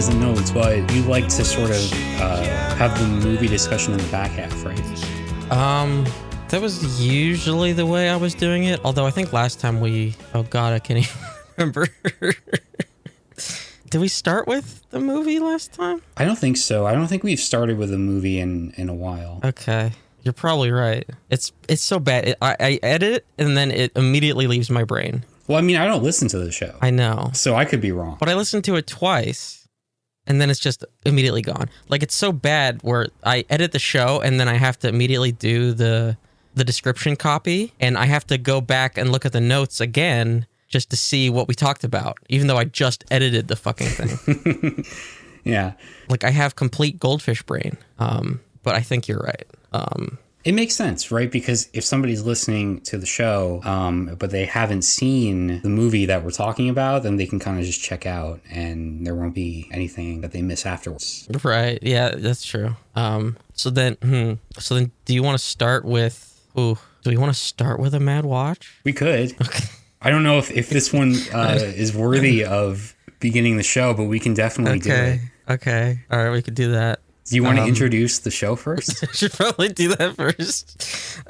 doesn't know, but you like to sort of have the movie discussion in the back half, right? That was usually the way I was doing it. Although I think last time oh God, I can't even remember. Did we start with the movie last time? I don't think so. I don't think we've started with a movie in a while. Okay. You're probably right. It's so bad. I edit it and then it immediately leaves my brain. Well, I mean, I don't listen to the show. I know. So I could be wrong. But I listened to it twice and then it's just immediately gone. Like, it's so bad where I edit the show and then I have to immediately do the description copy and I have to go back and look at the notes again just to see what we talked about, even though I just edited the fucking thing. Yeah. Like, I have complete goldfish brain. But I think you're right. It makes sense, right? Because if somebody's listening to the show, but they haven't seen the movie that we're talking about, then they can kind of just check out and there won't be anything that they miss afterwards. Right. Yeah, that's true. So then do you want to start with, do we want to start with a Mad Watch? We could. Okay. I don't know if this one is worthy of beginning the show, but we can definitely do it. Okay. All right, we could do that. Do you want to introduce the show first? I should probably do that first.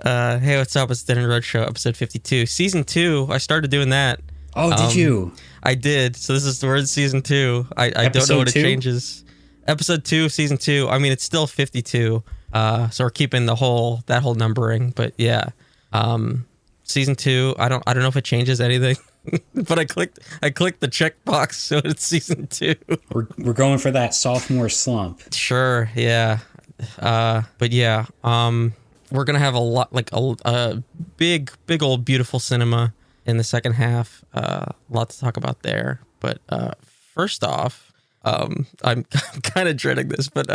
Hey, what's up? It's DeadEndRoad Show, episode 52. Season 2, I started doing that. Oh, did you? I did. So this is the word season 2. I don't know what it changes. Episode 2 of season 2. I mean, it's still 52. So we're keeping that whole numbering. But yeah. Season 2, I don't know if it changes anything. But I clicked the checkbox, so it's season 2. We're going for that sophomore slump. Sure, yeah. But yeah, we're gonna have a lot, like a big old beautiful cinema in the second half. A lot to talk about there. But first off, I'm kind of dreading this, but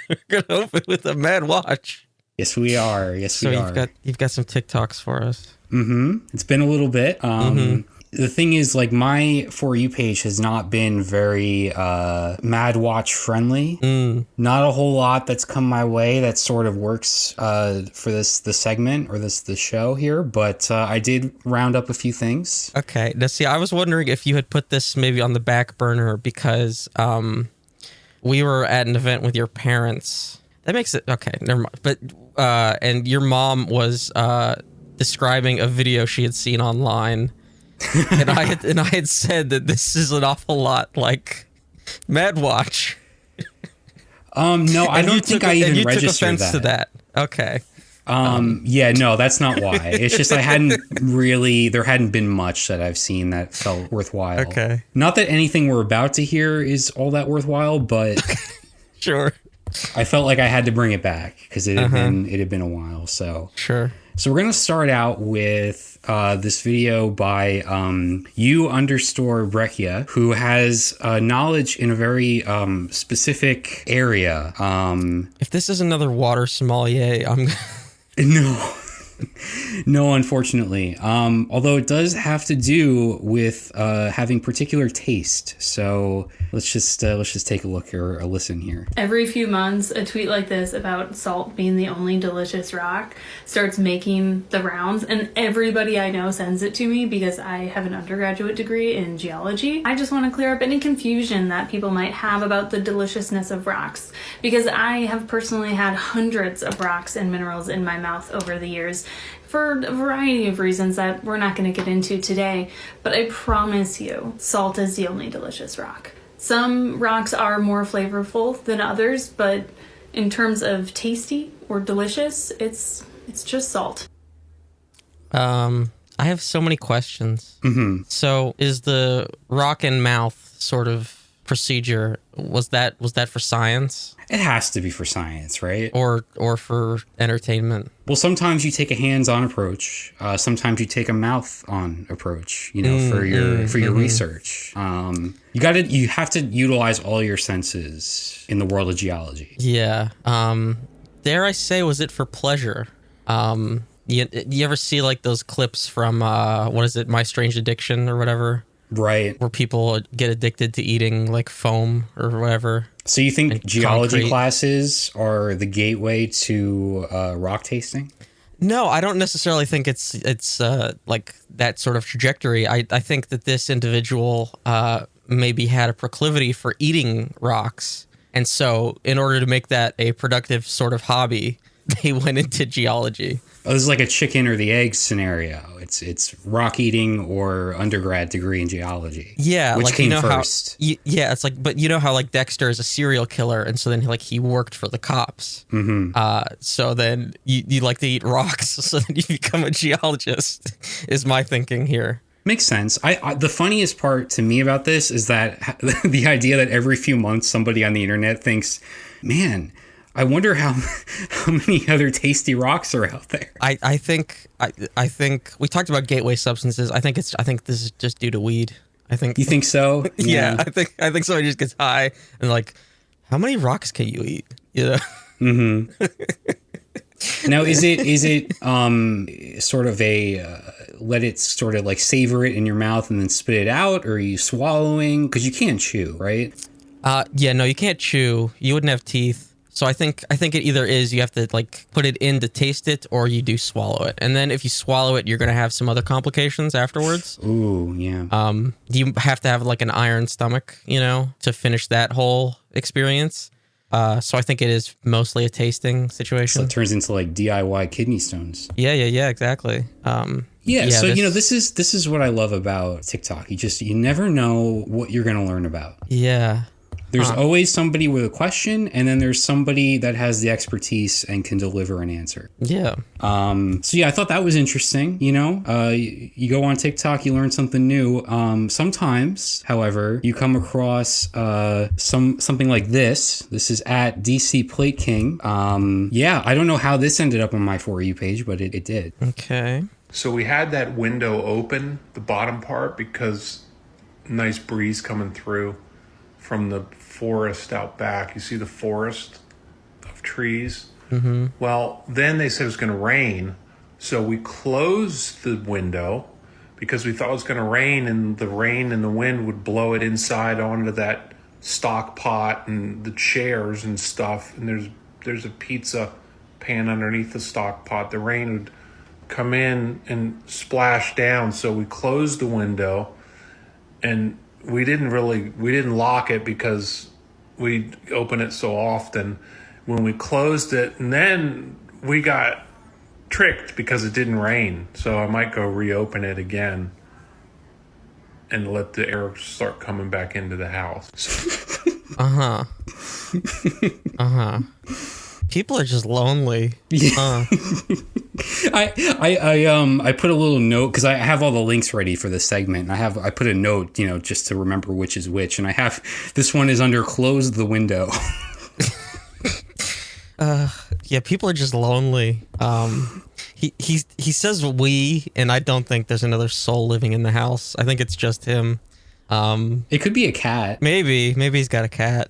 we're gonna open with a Mad Watch. Yes, we are. So you've got some TikToks for us. Mm-hmm. It's been a little bit. The thing is, like, my For You page has not been very Mad Watch friendly. Not a whole lot that's come my way that sort of works for the segment or the show here, but I did round up a few things. Okay. Now, see, I was wondering if you had put this maybe on the back burner because we were at an event with your parents. That makes it okay. Never mind. But and your mom was describing a video she had seen online. and I had said that this is an awful lot like Mad Watch. No, I don't think I even registered took offense that. to that. Okay. Yeah, no, that's not why. It's just there hadn't been much that I've seen that felt worthwhile. Okay. Not that anything we're about to hear is all that worthwhile, but sure. I felt like I had to bring it back because it had been a while. So sure. So we're gonna start out with this video by U_Brechia, who has knowledge in a very specific area. If this is another water sommelier, I'm No, unfortunately. Although it does have to do with having particular taste. So let's just take a look or a listen here. Every few months, a tweet like this about salt being the only delicious rock starts making the rounds, and everybody I know sends it to me because I have an undergraduate degree in geology. I just want to clear up any confusion that people might have about the deliciousness of rocks, because I have personally had hundreds of rocks and minerals in my mouth over the years, for a variety of reasons that we're not going to get into today, but I promise you, salt is the only delicious rock. Some rocks are more flavorful than others, but in terms of tasty or delicious, it's just salt. I have so many questions. Mm-hmm. So is the rock and mouth sort of procedure, was that for science? It has to be for science, right? Or for entertainment? Well, sometimes you take a hands-on approach. Sometimes you take a mouth-on approach, for your research. You have to utilize all your senses in the world of geology. Yeah. Dare I say, was it for pleasure? You ever see like those clips from what is it, My Strange Addiction or whatever? Right. Where people get addicted to eating like foam or whatever. So you think geology concrete classes are the gateway to rock tasting? No, I don't necessarily think it's like that sort of trajectory. I think that this individual maybe had a proclivity for eating rocks. And so in order to make that a productive sort of hobby, they went into geology. Oh, this is like a chicken or the egg scenario. It's rock eating or undergrad degree in geology. Yeah, which like, came you know first. Yeah, it's like, but you know how like Dexter is a serial killer, and so then he worked for the cops. Mm-hmm. So then you like to eat rocks, so then you become a geologist. Is my thinking here. Makes sense. I the funniest part to me about this is that the idea that every few months somebody on the internet thinks, man, I wonder how many other tasty rocks are out there. I think we talked about gateway substances. I think this is just due to weed. I think. You think so? Yeah, I think somebody just gets high and like, how many rocks can you eat? You know. Mm-hmm. Now, is it sort of a let it sort of like savor it in your mouth and then spit it out, or are you swallowing? Because you can't chew, right? Yeah, no, you can't chew. You wouldn't have teeth. So I think it either is you have to like put it in to taste it, or you do swallow it. And then if you swallow it, you're going to have some other complications afterwards. Ooh, yeah. You have to have like an iron stomach, you know, to finish that whole experience. So I think it is mostly a tasting situation. So it turns into like DIY kidney stones. Yeah, exactly. So you know, this is what I love about TikTok. You never know what you're going to learn about. Yeah. There's always somebody with a question, and then there's somebody that has the expertise and can deliver an answer. Yeah. So yeah, I thought that was interesting. You know, you go on TikTok, you learn something new. Sometimes, however, you come across something like this. This is at DC Plate King. Yeah, I don't know how this ended up on my For You page, but it did. Okay. So we had that window open, the bottom part, because nice breeze coming through from the forest out back. You see the forest of trees? Mm-hmm. Well, then they said it was going to rain, so we closed the window because we thought it was going to rain, and the rain and the wind would blow it inside onto that stock pot and the chairs and stuff, and there's a pizza pan underneath the stock pot. The rain would come in and splash down, so we closed the window, and we didn't lock it because we open it so often. When we closed it, and then we got tricked because it didn't rain, so I might go reopen it again and let the air start coming back into the house. People are just lonely. Yeah. I put a little note because I have all the links ready for this segment. I put a note, you know, just to remember which is which, and I have this one is under close the window. Yeah, people are just lonely. He says we, and I don't think there's another soul living in the house. I think it's just him. It could be a cat. Maybe he's got a cat.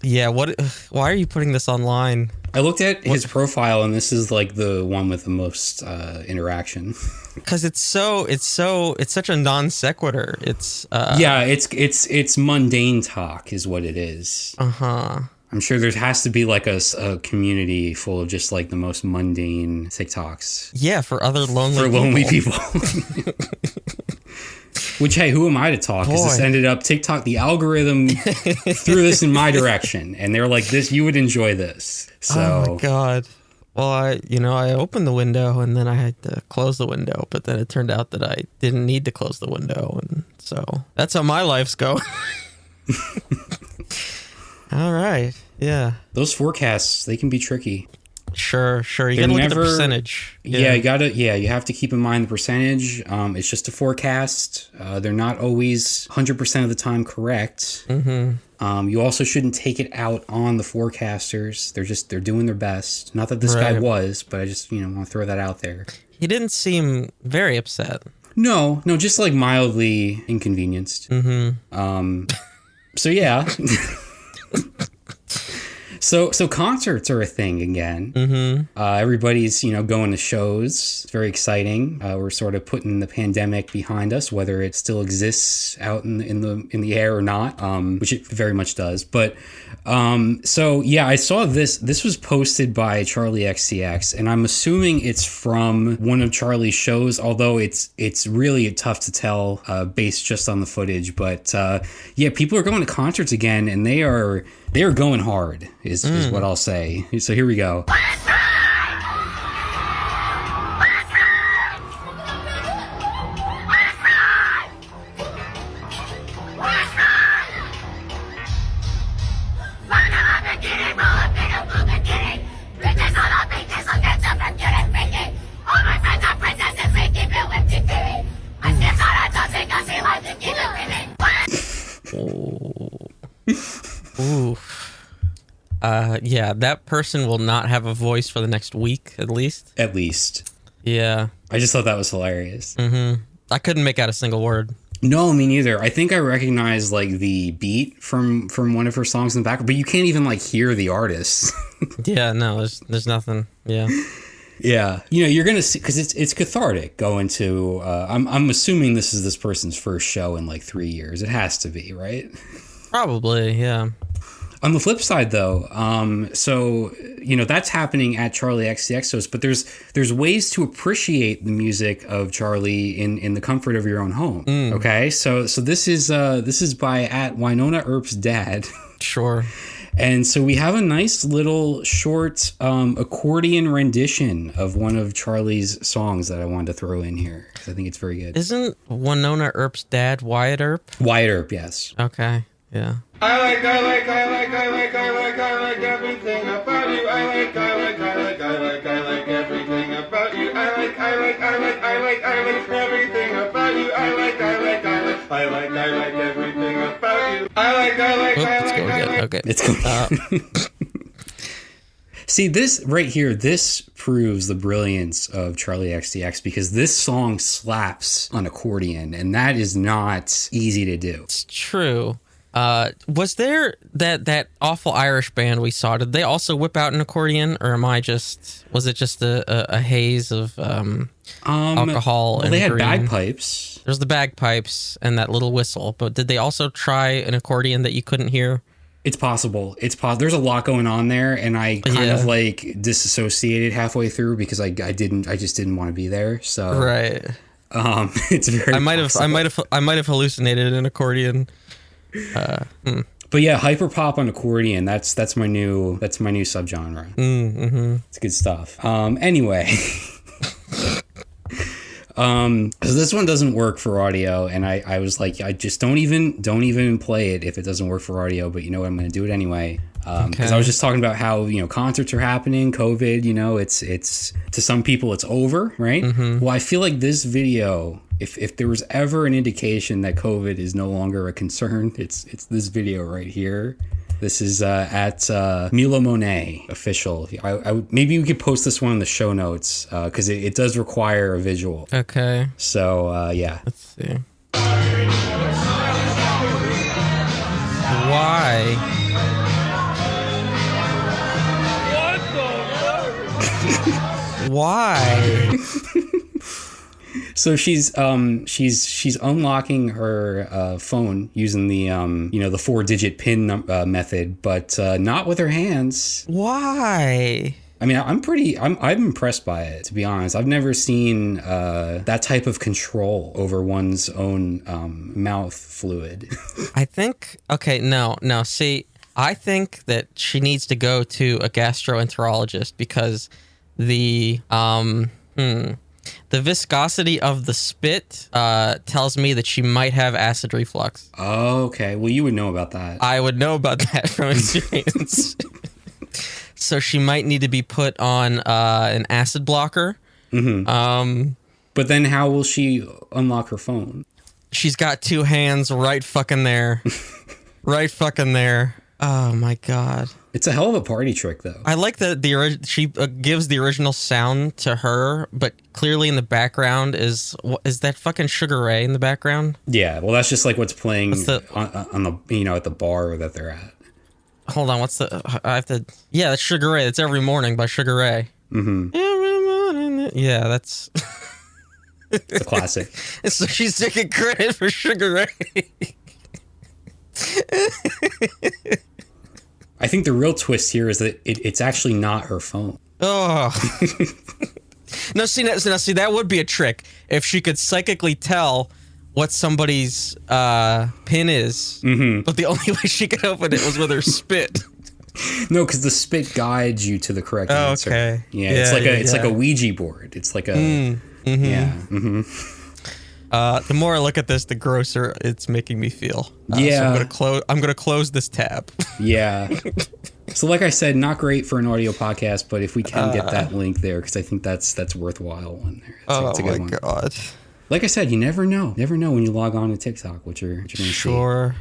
Yeah, why are you putting this online? I looked at his profile, and this is like the one with the most interaction. Because it's such a non sequitur. It's mundane talk is what it is. I'm sure there has to be like a community full of just like the most mundane TikToks. Yeah, for other lonely people. Which, hey, who am I to talk? Because this ended up TikTok, the algorithm threw this in my direction, and they're like, "This, you would enjoy this." So, oh my god. Well, I opened the window and then I had to close the window, but then it turned out that I didn't need to close the window, and so that's how my life's going. All right, yeah. Those forecasts, they can be tricky. Sure. You gotta look at the percentage. Yeah, you have to keep in mind the percentage. It's just a forecast. They're not always 100% of the time correct. Mm-hmm. You also shouldn't take it out on the forecasters. They're doing their best. Not that this guy was, but I just, want to throw that out there. He didn't seem very upset. No, just like mildly inconvenienced. Mm-hmm. So yeah. So concerts are a thing again. Mm-hmm. Everybody's going to shows. It's very exciting. We're sort of putting the pandemic behind us, whether it still exists out in the air or not, which it very much does. But so yeah, I saw this. This was posted by Charlie XCX, and I'm assuming it's from one of Charlie's shows. Although it's really tough to tell based just on the footage. But yeah, people are going to concerts again, and they are going hard. Is what I'll say. So here we go. Ooh. Yeah, that person will not have a voice for the next week, at least. At least. Yeah. I just thought that was hilarious. Mm-hmm. I couldn't make out a single word. No, me neither. I think I recognize like the beat from one of her songs in the background, but you can't even like hear the artist. Yeah, no, there's nothing. Yeah. Yeah, you're gonna see, because it's cathartic going to. I'm assuming this is this person's first show in like 3 years. It has to be, right? Probably, yeah. On the flip side, though, so that's happening at Charlie XCX shows, but there's ways to appreciate the music of Charlie in the comfort of your own home. Okay, so this is by at Winona Earp's dad. Sure. And so we have a nice little short accordion rendition of one of Charlie's songs that I wanted to throw in here because I think it's very good. Isn't Winona Earp's dad Wyatt Earp? Wyatt Earp, yes. Okay, yeah. I like everything about you. I like everything about you. I like everything about you. I like everything about you. Let's go again. Okay. It's going. See, this right here, this proves the brilliance of Charlie XCX because this song slaps on accordion, and that is not easy to do. It's true. Was there that awful Irish band we saw? Did they also whip out an accordion, or was it just a haze of alcohol? Well, and they had green? bagpipes. There's the bagpipes and that little whistle, but did they also try an accordion that you couldn't hear? It's possible. There's a lot going on there, and I kind of like disassociated halfway through because I just didn't want to be there. So right. It's very. I might have hallucinated an accordion. But yeah, hyperpop on accordion. That's my new subgenre. Mm-hmm. It's good stuff. Anyway, so this one doesn't work for audio, and I was like, I just don't even play it if it doesn't work for audio. But you know what, I'm going to do it anyway. Because I was just talking about how concerts are happening, COVID. It's to some people it's over, right? Mm-hmm. Well, I feel like this video. If there was ever an indication that COVID is no longer a concern, it's this video right here. This is at Mila Monet official. Maybe we could post this one in the show notes because it does require a visual. Okay. So yeah. Let's see. Why? What the? Why? So she's unlocking her phone using the the 4-digit PIN method, but not with her hands. Why? I mean, I'm impressed by it, to be honest. I've never seen that type of control over one's own mouth fluid. I think see, I think that she needs to go to a gastroenterologist because the viscosity of the spit tells me that she might have acid reflux. Oh, okay. Well, you would know about that. I would know about that from experience. So she might need to be put on an acid blocker. Mm-hmm. But then how will she unlock her phone? She's got two hands right fucking there. Right fucking there. Oh, my God. It's a hell of a party trick, though. I like that she gives the original sound to her, but clearly in the background is that fucking Sugar Ray in the background? Yeah, well, that's just like what's playing on the at the bar that they're at. hold on. What's the? I have to. Yeah, that's Sugar Ray. That's Every Morning by Sugar Ray. Mm-hmm. Every morning. Yeah, that's. It's a classic. So she's taking credit for Sugar Ray. I think the real twist here is that it's actually not her phone. Oh. No, see, that would be a trick if she could psychically tell what somebody's pin is, but the only way she could open it was with her spit. No, because the spit guides you to the correct answer. Okay. Yeah, it's like a Ouija board. It's like a yeah. Mm-hmm. The more I look at this, the grosser it's making me feel. Yeah. So I'm gonna close this tab. Yeah. So like I said, not great for an audio podcast, but if we can get that link there, because I think that's worthwhile one there. It's a good one. God. Like I said, you never know when you log on to TikTok what you're going to see. Sure.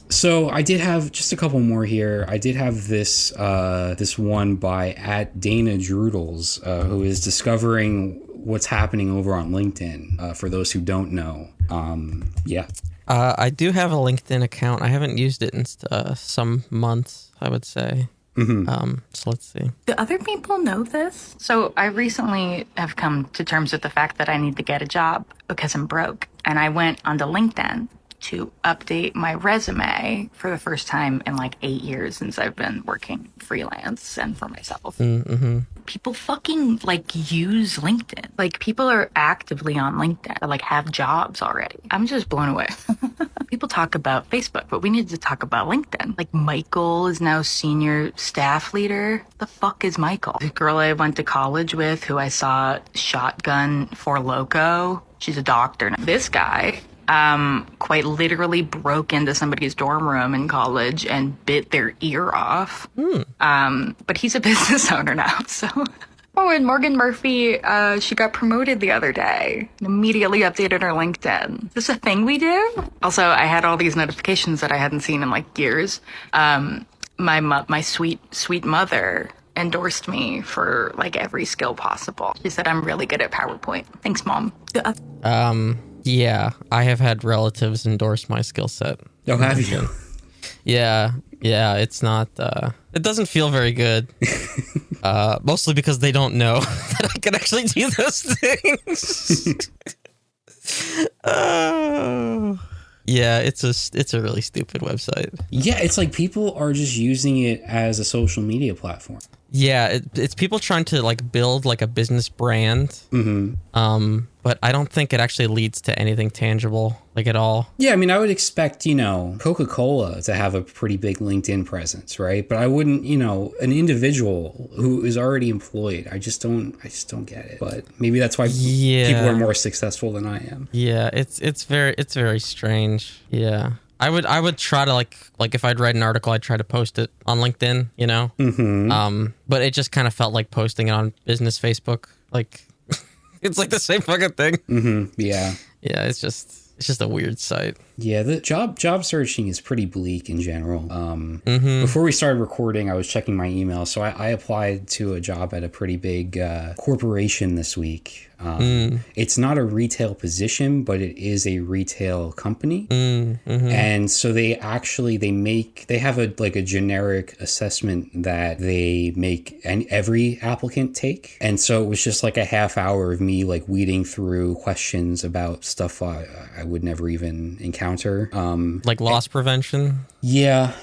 So I did have just a couple more here. I did have this one by @DanaDroodles, who is discovering what's happening over on LinkedIn. For those who don't know, yeah. I do have a LinkedIn account. I haven't used it in some months, I would say. So let's see. Do other people know this? So I recently have come to terms with the fact that I need to get a job because I'm broke. And I went onto LinkedIn to update my resume for the first time in like 8 years since I've been working freelance and for myself. Mm-hmm. People fucking like use LinkedIn. Like people are actively on LinkedIn that like have jobs already. I'm just blown away. People talk about Facebook, but we need to talk about LinkedIn. Like Michael is now senior staff leader. The fuck is Michael? The girl I went to college with who I saw shotgun for Loco. She's a doctor. This guy quite literally broke into somebody's dorm room in college and bit their ear off. But he's a business owner now, so. Oh, and Morgan Murphy, she got promoted the other day. Immediately updated her LinkedIn. Is this a thing we do? Also, I had all these notifications that I hadn't seen in like years. My sweet mother endorsed me for like every skill possible. She said I'm really good at PowerPoint. Thanks, Mom. Yeah, I have had relatives endorse my skill set. Oh, have you? Yeah, it's not, it doesn't feel very good. Mostly because they don't know that I can actually do those things. Yeah, it's a really stupid website. Yeah, it's like people are just using it as a social media platform. Yeah, it's people trying to like build like a business brand. But I don't think it actually leads to anything tangible, like at all. Yeah, I mean, I would expect, Coca-Cola to have a pretty big LinkedIn presence, right? But I wouldn't, an individual who is already employed. I just don't get it. But maybe that's why people are more successful than I am. Yeah, it's very strange. Yeah. I would try to like if I'd write an article, I'd try to post it on LinkedIn, but it just kind of felt like posting it on business Facebook. Like it's like the same fucking thing. Yeah. Yeah, it's just a weird site. Yeah, the job searching is pretty bleak in general. Before we started recording, I was checking my email. So I applied to a job at a pretty big corporation this week. It's not a retail position, but it is a retail company. And so they have a generic assessment that they make every applicant take. And so it was just like a half hour of me like weeding through questions about stuff I would never even encounter. Like loss prevention? Yeah,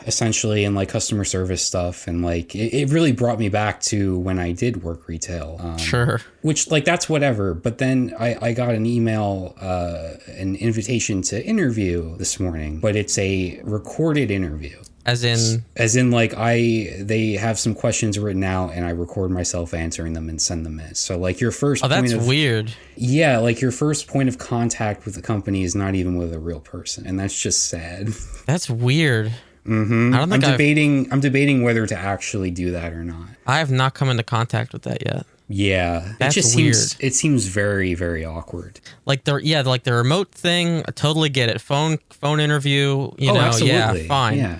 essentially, and like customer service stuff, and like it really brought me back to when I did work retail. Sure. Which like that's whatever. But then I got an email, an invitation to interview this morning, but it's a recorded interview. As in like they have some questions written out and I record myself answering them and send them in. So like your first weird. Yeah, like your first point of contact with the company is not even with a real person, and that's just sad. That's weird. I'm debating whether to actually do that or not. I have not come into contact with that yet. Yeah, that's weird. Seems very, very awkward. Like the remote thing, I totally get it. Phone interview, absolutely. Yeah, fine. Yeah.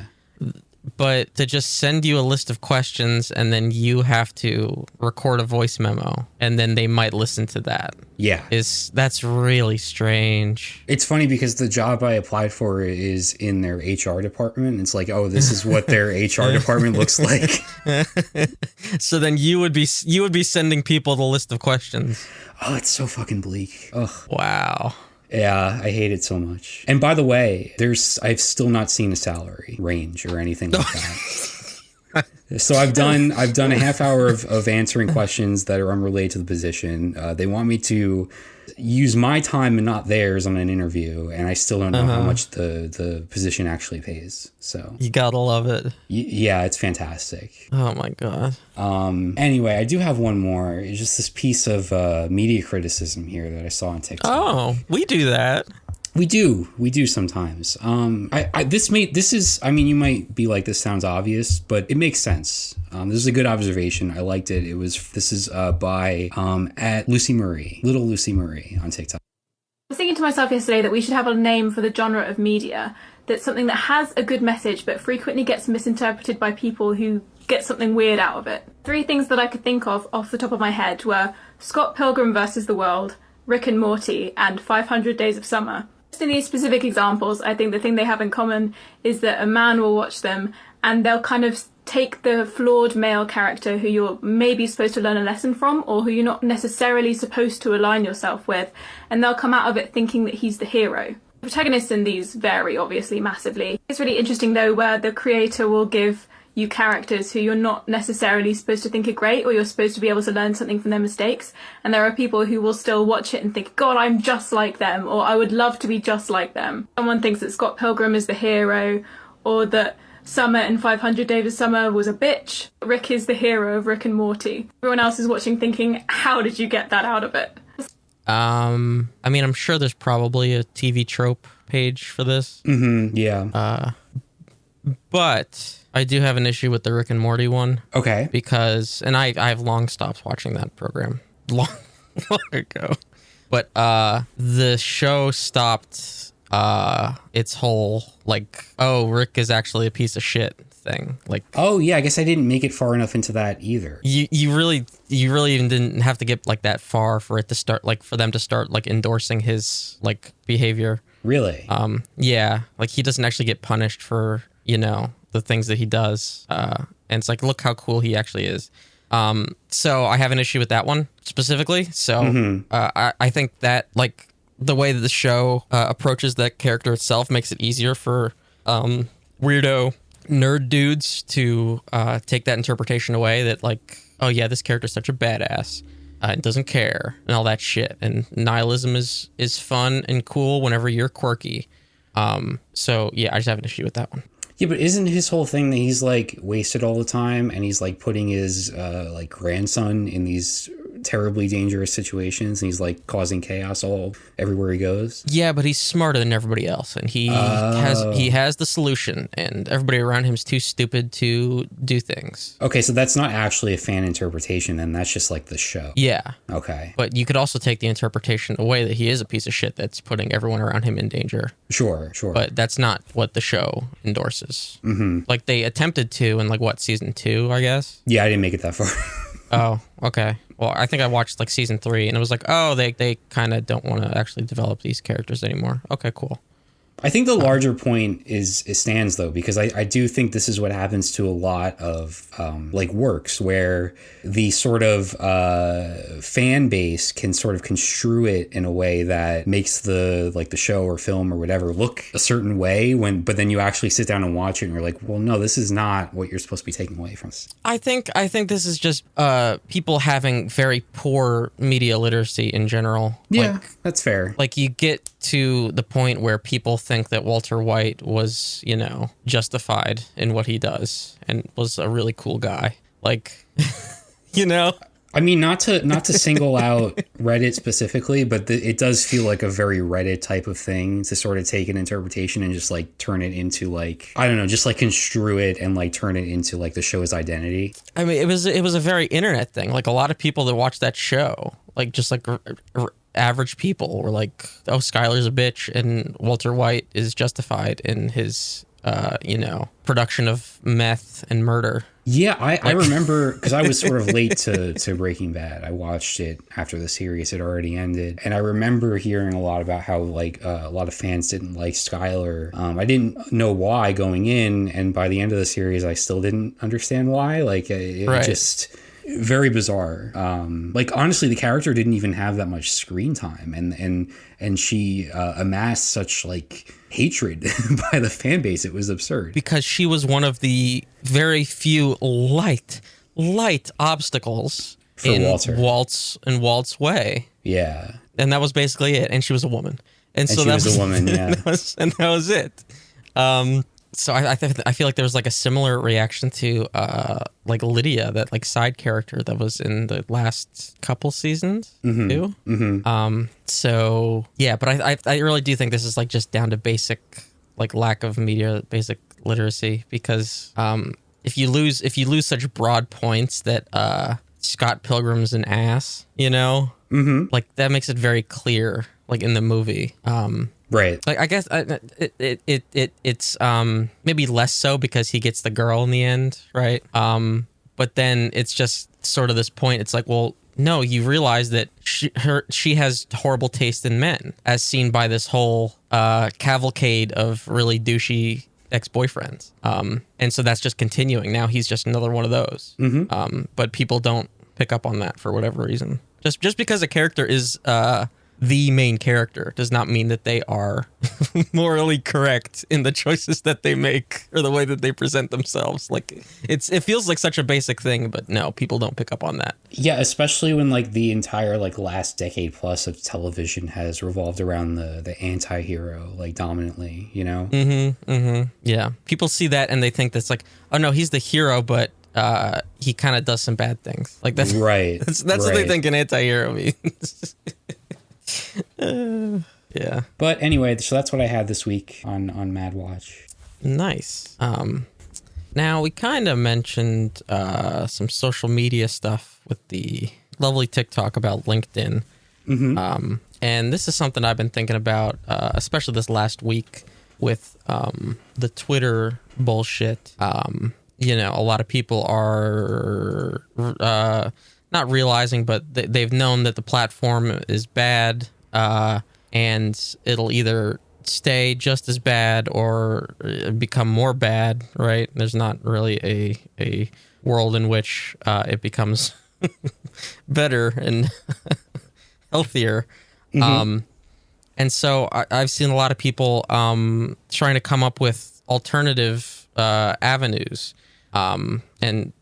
But to just send you a list of questions and then you have to record a voice memo and then they might listen to that. Yeah. That's really strange. It's funny because the job I applied for is in their HR department. It's like, oh, this is what their HR department looks like. So then you would be sending people the list of questions. Oh, it's so fucking bleak. Ugh. Wow. Yeah, I hate it so much. And by the way, I've still not seen a salary range or anything like that. So I've done a half hour of answering questions that are unrelated to the position. They want me to use my time and not theirs on an interview, and I still don't know how much the position actually pays. So you gotta love it. Yeah, it's fantastic. Oh my god. Anyway, I do have one more. It's just this piece of media criticism here that I saw on TikTok. Oh, we do that. We do sometimes. This is, I mean, you might be like, this sounds obvious, but it makes sense. This is a good observation. I liked it. This is by at Lucy Marie, Little Lucy Marie on TikTok. I was thinking to myself yesterday that we should have a name for the genre of media that's something that has a good message but frequently gets misinterpreted by people who get something weird out of it. 3 things that I could think of off the top of my head were Scott Pilgrim vs. the World, Rick and Morty, and 500 Days of Summer. In these specific examples, I think the thing they have in common is that a man will watch them and they'll kind of take the flawed male character who you're maybe supposed to learn a lesson from or who you're not necessarily supposed to align yourself with, and they'll come out of it thinking that he's the hero. Protagonists in these vary, obviously, massively. It's really interesting, though, where the creator will give you characters who you're not necessarily supposed to think are great, or you're supposed to be able to learn something from their mistakes. And there are people who will still watch it and think, God, I'm just like them, or I would love to be just like them. Someone thinks that Scott Pilgrim is the hero, or that Summer in 500 Days of Summer was a bitch. Rick is the hero of Rick and Morty. Everyone else is watching thinking, how did you get that out of it? I mean, I'm sure there's probably a TV trope page for this. Yeah. But I do have an issue with the Rick and Morty one. Okay. Because, and I've long stopped watching that program. Long ago. But the show stopped its whole, like, oh, Rick is actually a piece of shit thing. Like, oh, yeah, I guess I didn't make it far enough into that either. You really even didn't have to get, like, that far for it to start, like, for them to start, like, endorsing his, like, behavior. Really? Yeah. Like, he doesn't actually get punished for, you know, the things that he does. And it's like, look how cool he actually is. So I have an issue with that one specifically. So I think that, like, the way that the show approaches that character itself makes it easier for weirdo nerd dudes to take that interpretation away that, like, oh yeah, this character's such a badass and doesn't care and all that shit. And nihilism is fun and cool whenever you're quirky. So yeah, I just have an issue with that one. Yeah, but isn't his whole thing that he's, like, wasted all the time and he's, like, putting his like grandson in these terribly dangerous situations and he's, like, causing chaos everywhere he goes? Yeah, but he's smarter than everybody else and he has the solution and everybody around him is too stupid to do things. Okay, so that's not actually a fan interpretation then, that's just, like, the show. Yeah. Okay. But you could also take the interpretation away that he is a piece of shit that's putting everyone around him in danger. Sure. But that's not what the show endorses. Mm-hmm. Like, they attempted to in, like, what, season 2, I guess? Yeah, I didn't make it that far. Oh, okay. Well, I think I watched, like, season 3, and it was like, oh, they kind of don't want to actually develop these characters anymore. Okay, cool. I think the larger point stands, though, because I do think this is what happens to a lot of like works where the sort of fan base can sort of construe it in a way that makes the show or film or whatever look a certain way but then you actually sit down and watch it and you're like, well, no, this is not what you're supposed to be taking away from this. I think this is just people having very poor media literacy in general. Yeah, like, that's fair. Like, you get to the point where people think that Walter White was, you know, justified in what he does and was a really cool guy. Like, you know? I mean, not to single out Reddit specifically, but it does feel like a very Reddit type of thing to sort of take an interpretation and just, like, turn it into, like, I don't know, just, like, construe it and, like, turn it into, like, the show's identity. I mean, it was a very internet thing. Like, a lot of people that watch that show, like, just, like, average people were like, oh, Skyler's a bitch and Walter White is justified in his production of meth and murder. Yeah, I remember, because I was sort of late to Breaking Bad. I watched it after the series had already ended. And I remember hearing a lot about how, like, a lot of fans didn't like Skyler. I didn't know why going in, and by the end of the series, I still didn't understand why. Like, it just... very bizarre. Like, honestly, the character didn't even have that much screen time, and she amassed such, like, hatred by the fan base. It was absurd. Because she was one of the very few light obstacles for in Walter. Walt's way. Yeah. And that was basically it. And she was a woman. And so she was a woman, yeah. that was it. So I feel like there was like a similar reaction to like Lydia, that like side character that was in the last couple seasons too. Mm-hmm. So yeah, but I really do think this is like just down to basic like lack of basic literacy, because if you lose such broad points that Scott Pilgrim's an ass, like that makes it very clear, like in the movie. Right. Like, I guess it's maybe less so because he gets the girl in the end, right? But then it's just sort of this point. It's like, well, no, you realize that she has horrible taste in men, as seen by this whole cavalcade of really douchey ex-boyfriends. And so that's just continuing. Now he's just another one of those. Mm-hmm. But people don't pick up on that for whatever reason. Just because a character is the main character does not mean that they are morally correct in the choices that they make or the way that they present themselves. Like, it feels like such a basic thing, but no, people don't pick up on that. Yeah, especially when like the entire like last decade plus of television has revolved around the anti-hero, like, dominantly, Yeah, people see that and they think that's like, oh no, he's the hero, but he kind of does some bad things. Like, that's right. That's what they think an anti-hero means. Yeah. But anyway, so that's what I had this week on Mad Watch. Nice. Now we kind of mentioned some social media stuff with the lovely TikTok about LinkedIn. Mm-hmm. And this is something I've been thinking about, especially this last week with the Twitter bullshit. A lot of people are not realizing, but they've known that the platform is bad, and it'll either stay just as bad or become more bad, right? There's not really a world in which it becomes better and healthier. Mm-hmm. And so I've seen a lot of people trying to come up with alternative avenues and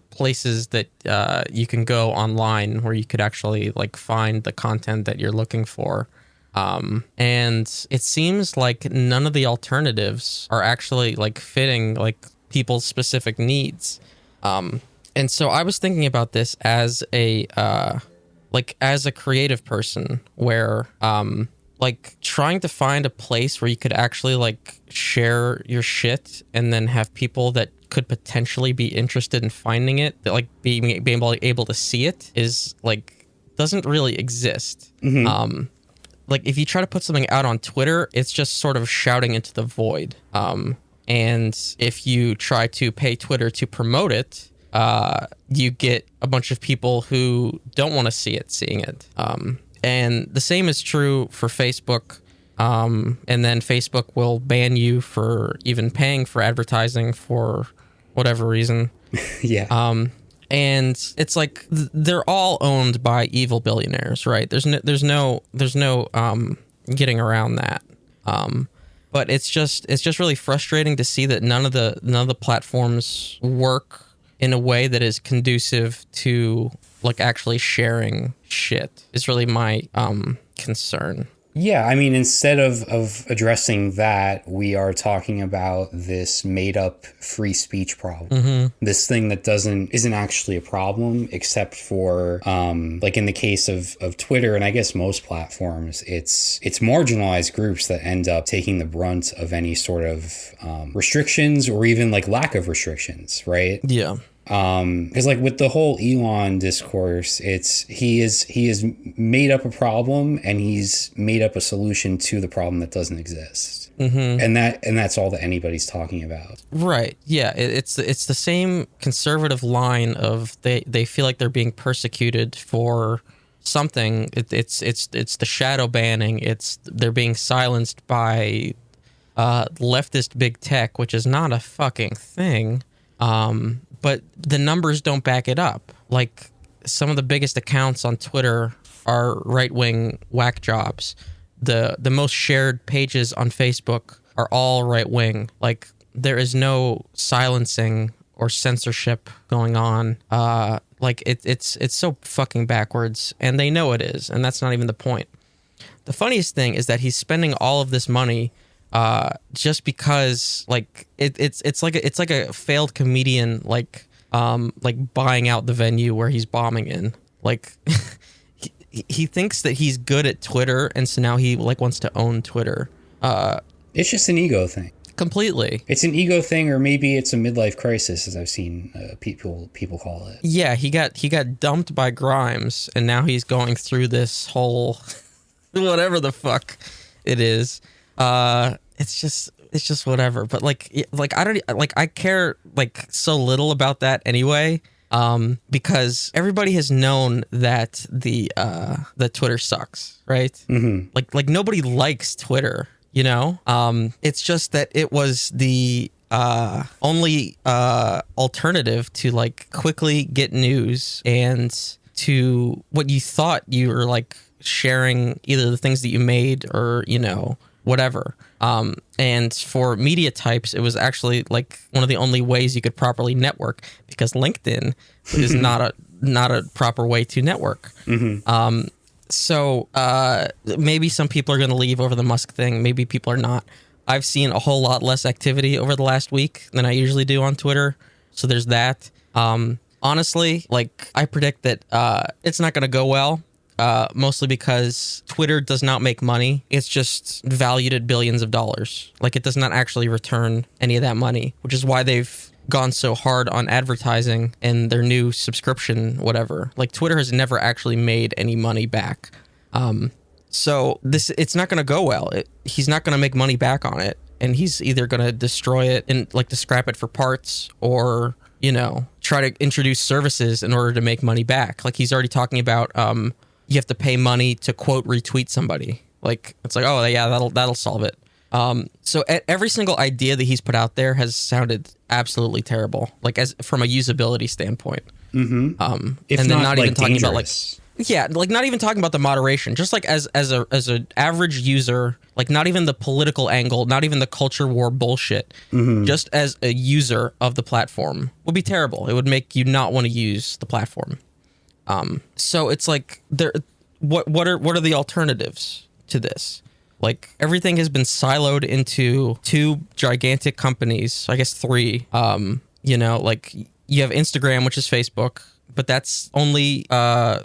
places that you can go online where you could actually like find the content that you're looking for. And it seems like none of the alternatives are actually like fitting like people's specific needs. And so I was thinking about this as a creative person where like trying to find a place where you could actually like share your shit and then have people that could potentially be interested in finding it, that like being able to see it is like doesn't really exist. Mm-hmm. Like if you try to put something out on Twitter, it's just sort of shouting into the void. And if you try to pay Twitter to promote it, you get a bunch of people who don't want to see it seeing it. And the same is true for Facebook. And then Facebook will ban you for even paying for advertising for whatever reason. Yeah. And it's like they're all owned by evil billionaires, right? There's no getting around that. But it's just really frustrating to see that none of the platforms work in a way that is conducive to like actually sharing shit. Is really my concern. Yeah, I mean, instead of addressing that, we are talking about this made-up free speech problem. Mm-hmm. This thing that isn't actually a problem, except for, like in the case of Twitter, and I guess most platforms, it's marginalized groups that end up taking the brunt of any sort of restrictions or even like lack of restrictions, right? Yeah. Because like with the whole Elon discourse, he has made up a problem and he's made up a solution to the problem that doesn't exist. And that's all that anybody's talking about. Right. Yeah. It's the same conservative line of they feel like they're being persecuted for something. It's the shadow banning. They're being silenced by leftist big tech, which is not a fucking thing. But the numbers don't back it up. Like, some of the biggest accounts on Twitter are right-wing whack jobs. The most shared pages on Facebook are all right-wing. Like, there is no silencing or censorship going on. Like, it's so fucking backwards, and they know it is, and that's not even the point. The funniest thing is that he's spending all of this money just because, like, it's like a failed comedian, like buying out the venue where he's bombing in. Like, he thinks that he's good at Twitter, and so now he like wants to own Twitter. It's just an ego thing. Completely. It's an ego thing, or maybe it's a midlife crisis, as I've seen people call it. Yeah, he got dumped by Grimes, and now he's going through this whole whatever the fuck it is. It's just whatever. But I care like so little about that anyway. Because everybody has known that the Twitter sucks, right? Mm-hmm. Like nobody likes Twitter, you know? It's just that it was the only alternative to like quickly get news and to what you thought you were like sharing, either the things that you made or, you know, whatever. And for media types, it was actually like one of the only ways you could properly network, because LinkedIn is not a proper way to network. Mm-hmm. So maybe some people are going to leave over the Musk thing. Maybe people are not. I've seen a whole lot less activity over the last week than I usually do on Twitter. So there's that. Honestly, like, I predict that it's not going to go well. Mostly because Twitter does not make money. It's just valued at billions of dollars. Like, it does not actually return any of that money, which is why they've gone so hard on advertising and their new subscription, whatever. Like, Twitter has never actually made any money back. So it's not going to go well. He's not going to make money back on it. And he's either going to destroy it and like to scrap it for parts, or, you know, try to introduce services in order to make money back. Like, he's already talking about, you have to pay money to quote retweet somebody. Like, it's like, oh yeah, that'll solve it. So every single idea that he's put out there has sounded absolutely terrible, like, as from a usability standpoint. Mm-hmm. If and then not like even talking dangerous. about like not even talking about the moderation, just like as an average user, like not even the political angle, not even the culture war bullshit, just as a user of the platform would be terrible. It would make you not want to use the platform. So it's like, what are the alternatives to this? Like, everything has been siloed into two gigantic companies, I guess three. You know, like, you have Instagram, which is Facebook, but that's only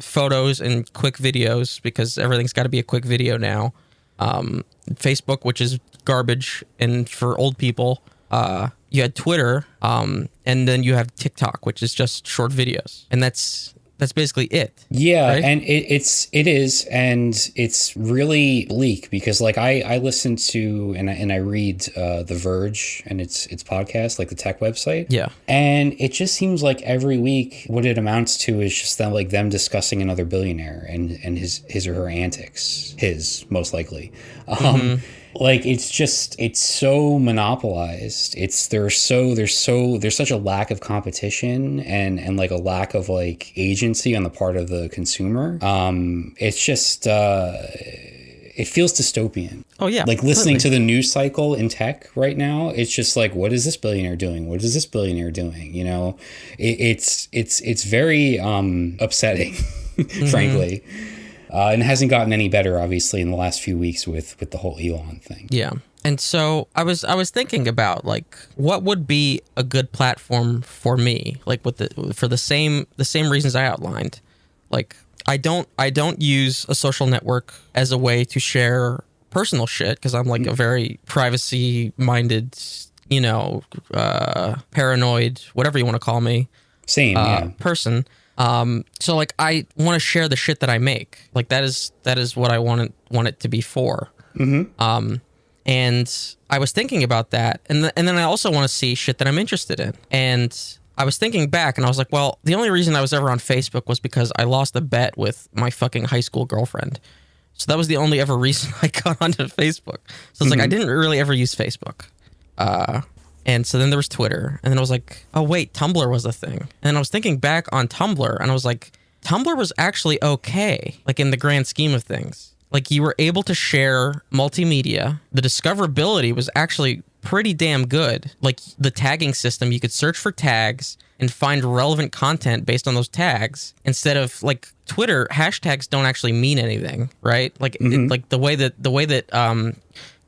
photos and quick videos, because everything's got to be a quick video now. Facebook, which is garbage and for old people. You had Twitter, and then you have TikTok, which is just short videos, and that's basically it. Yeah, right? And it is, and it's really bleak, because like I listen to and I read The Verge and its podcast, like the tech website. Yeah, and it just seems like every week what it amounts to is just them discussing another billionaire and his or her antics. His, most likely. Like, it's so monopolized. There's such a lack of competition and like a lack of like agency on the part of the consumer. It's just it feels dystopian. Oh yeah. Like, listening to the news cycle in tech right now, it's just like, what is this billionaire doing? What is this billionaire doing? You know, it's very upsetting, frankly. And it hasn't gotten any better, obviously, in the last few weeks with the whole Elon thing. Yeah. And so I was thinking about, like, what would be a good platform for me, like, for the same reasons I outlined. Like, I don't use a social network as a way to share personal shit, because I'm like a very privacy minded, you know, paranoid, whatever you want to call me. Same, yeah. person. So like I want to share the shit that I make. Like that is what I want it to be for. Mm-hmm. And I was thinking about that, and then I also want to see shit that I'm interested in. And I was thinking back, and I was like, well, the only reason I was ever on Facebook was because I lost a bet with my fucking high school girlfriend. So that was the only ever reason I got onto Facebook. So it's like I didn't really ever use Facebook. And so then there was Twitter, and then I was like, oh wait, Tumblr was a thing. And then I was thinking back on Tumblr, and I was like, Tumblr was actually okay, like in the grand scheme of things. Like you were able to share multimedia. The discoverability was actually pretty damn good. Like the tagging system, you could search for tags and find relevant content based on those tags. Instead of like Twitter, hashtags don't actually mean anything, right? Like like the way that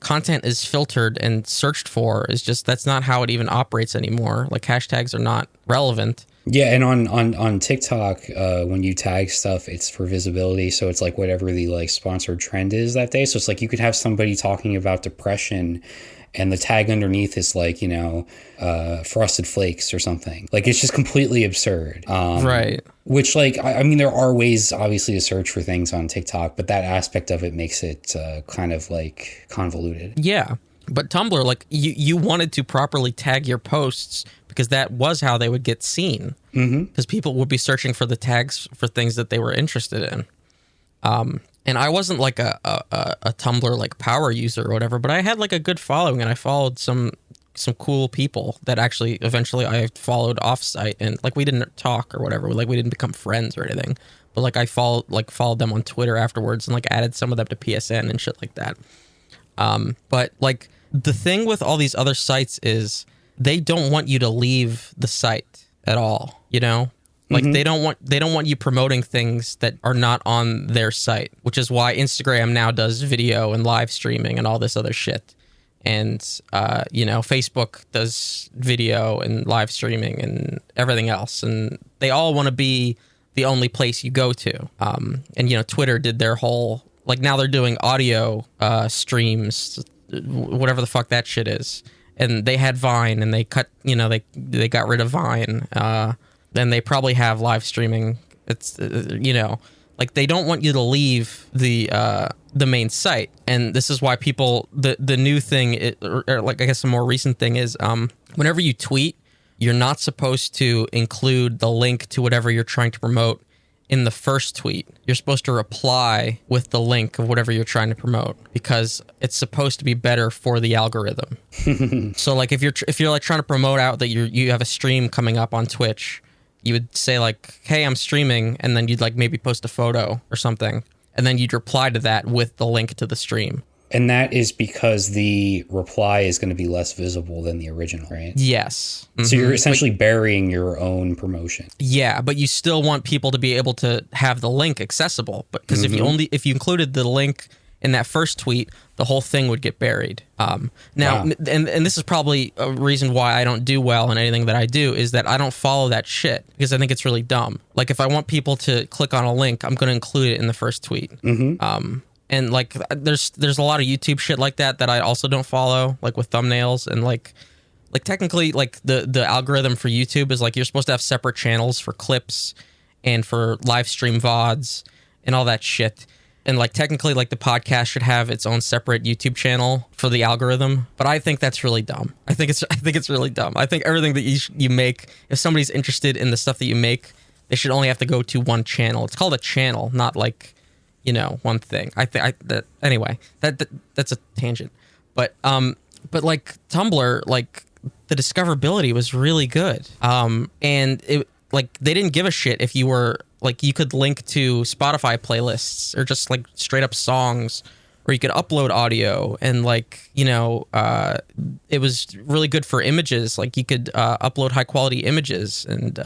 content is filtered and searched for is just, that's not how it even operates anymore. Like hashtags are not relevant. Yeah, and on TikTok, when you tag stuff, it's for visibility. So it's like whatever the like sponsored trend is that day. So it's like you could have somebody talking about depression, and the tag underneath is like, you know, Frosted Flakes or something. Like it's just completely absurd. Right. Which like, I mean, there are ways obviously to search for things on TikTok, but that aspect of it makes it kind of like convoluted. Yeah. But Tumblr, like you wanted to properly tag your posts because that was how they would get seen. Because people would be searching for the tags for things that they were interested in. And I wasn't like a Tumblr like power user or whatever, but I had like a good following, and I followed some cool people that actually eventually I followed offsite, and like we didn't talk or whatever, like we didn't become friends or anything, but like I followed them on Twitter afterwards and like added some of them to PSN and shit like that. But like the thing with all these other sites is they don't want you to leave the site at all, you know? Like they don't want you promoting things that are not on their site, which is why Instagram now does video and live streaming and all this other shit. And you know, Facebook does video and live streaming and everything else, and they all want to be the only place you go to. And you know, Twitter did their whole, like now they're doing audio streams, whatever the fuck that shit is. And they had Vine, and they cut, you know, they got rid of Vine. Then they probably have live streaming. It's you know, like they don't want you to leave the main site, and this is why people the new thing, or like I guess a more recent thing is whenever you tweet, you're not supposed to include the link to whatever you're trying to promote in the first tweet. You're supposed to reply with the link of whatever you're trying to promote, because it's supposed to be better for the algorithm. So like if you're like trying to promote out that you have a stream coming up on Twitch, you would say like, hey, I'm streaming, and then you'd like maybe post a photo or something, and then you'd reply to that with the link to the stream. And that is because the reply is going to be less visible than the original, right? Yes. So you're essentially burying your own promotion. Yeah, but you still want people to be able to have the link accessible. But because if you included the link in that first tweet, the whole thing would get buried. Now, and this is probably a reason why I don't do well in anything that I do, is that I don't follow that shit because I think it's really dumb. Like if I want people to click on a link, I'm going to include it in the first tweet. And like there's a lot of YouTube shit like that I also don't follow, like with thumbnails, and like technically like the algorithm for YouTube is like you're supposed to have separate channels for clips and for live stream VODs and all that shit. And like technically like the podcast should have its own separate YouTube channel for the algorithm, but I think that's really dumb. I think it's really dumb. I think everything that you make, if somebody's interested in the stuff that you make, they should only have to go to one channel. It's called a channel, not like, you know, one thing. Anyway, that's a tangent. But like Tumblr, like the discoverability was really good. And it like they didn't give a shit if you were like, you could link to Spotify playlists or just like straight up songs, or you could upload audio, and like, you know, it was really good for images. Like you could upload high quality images and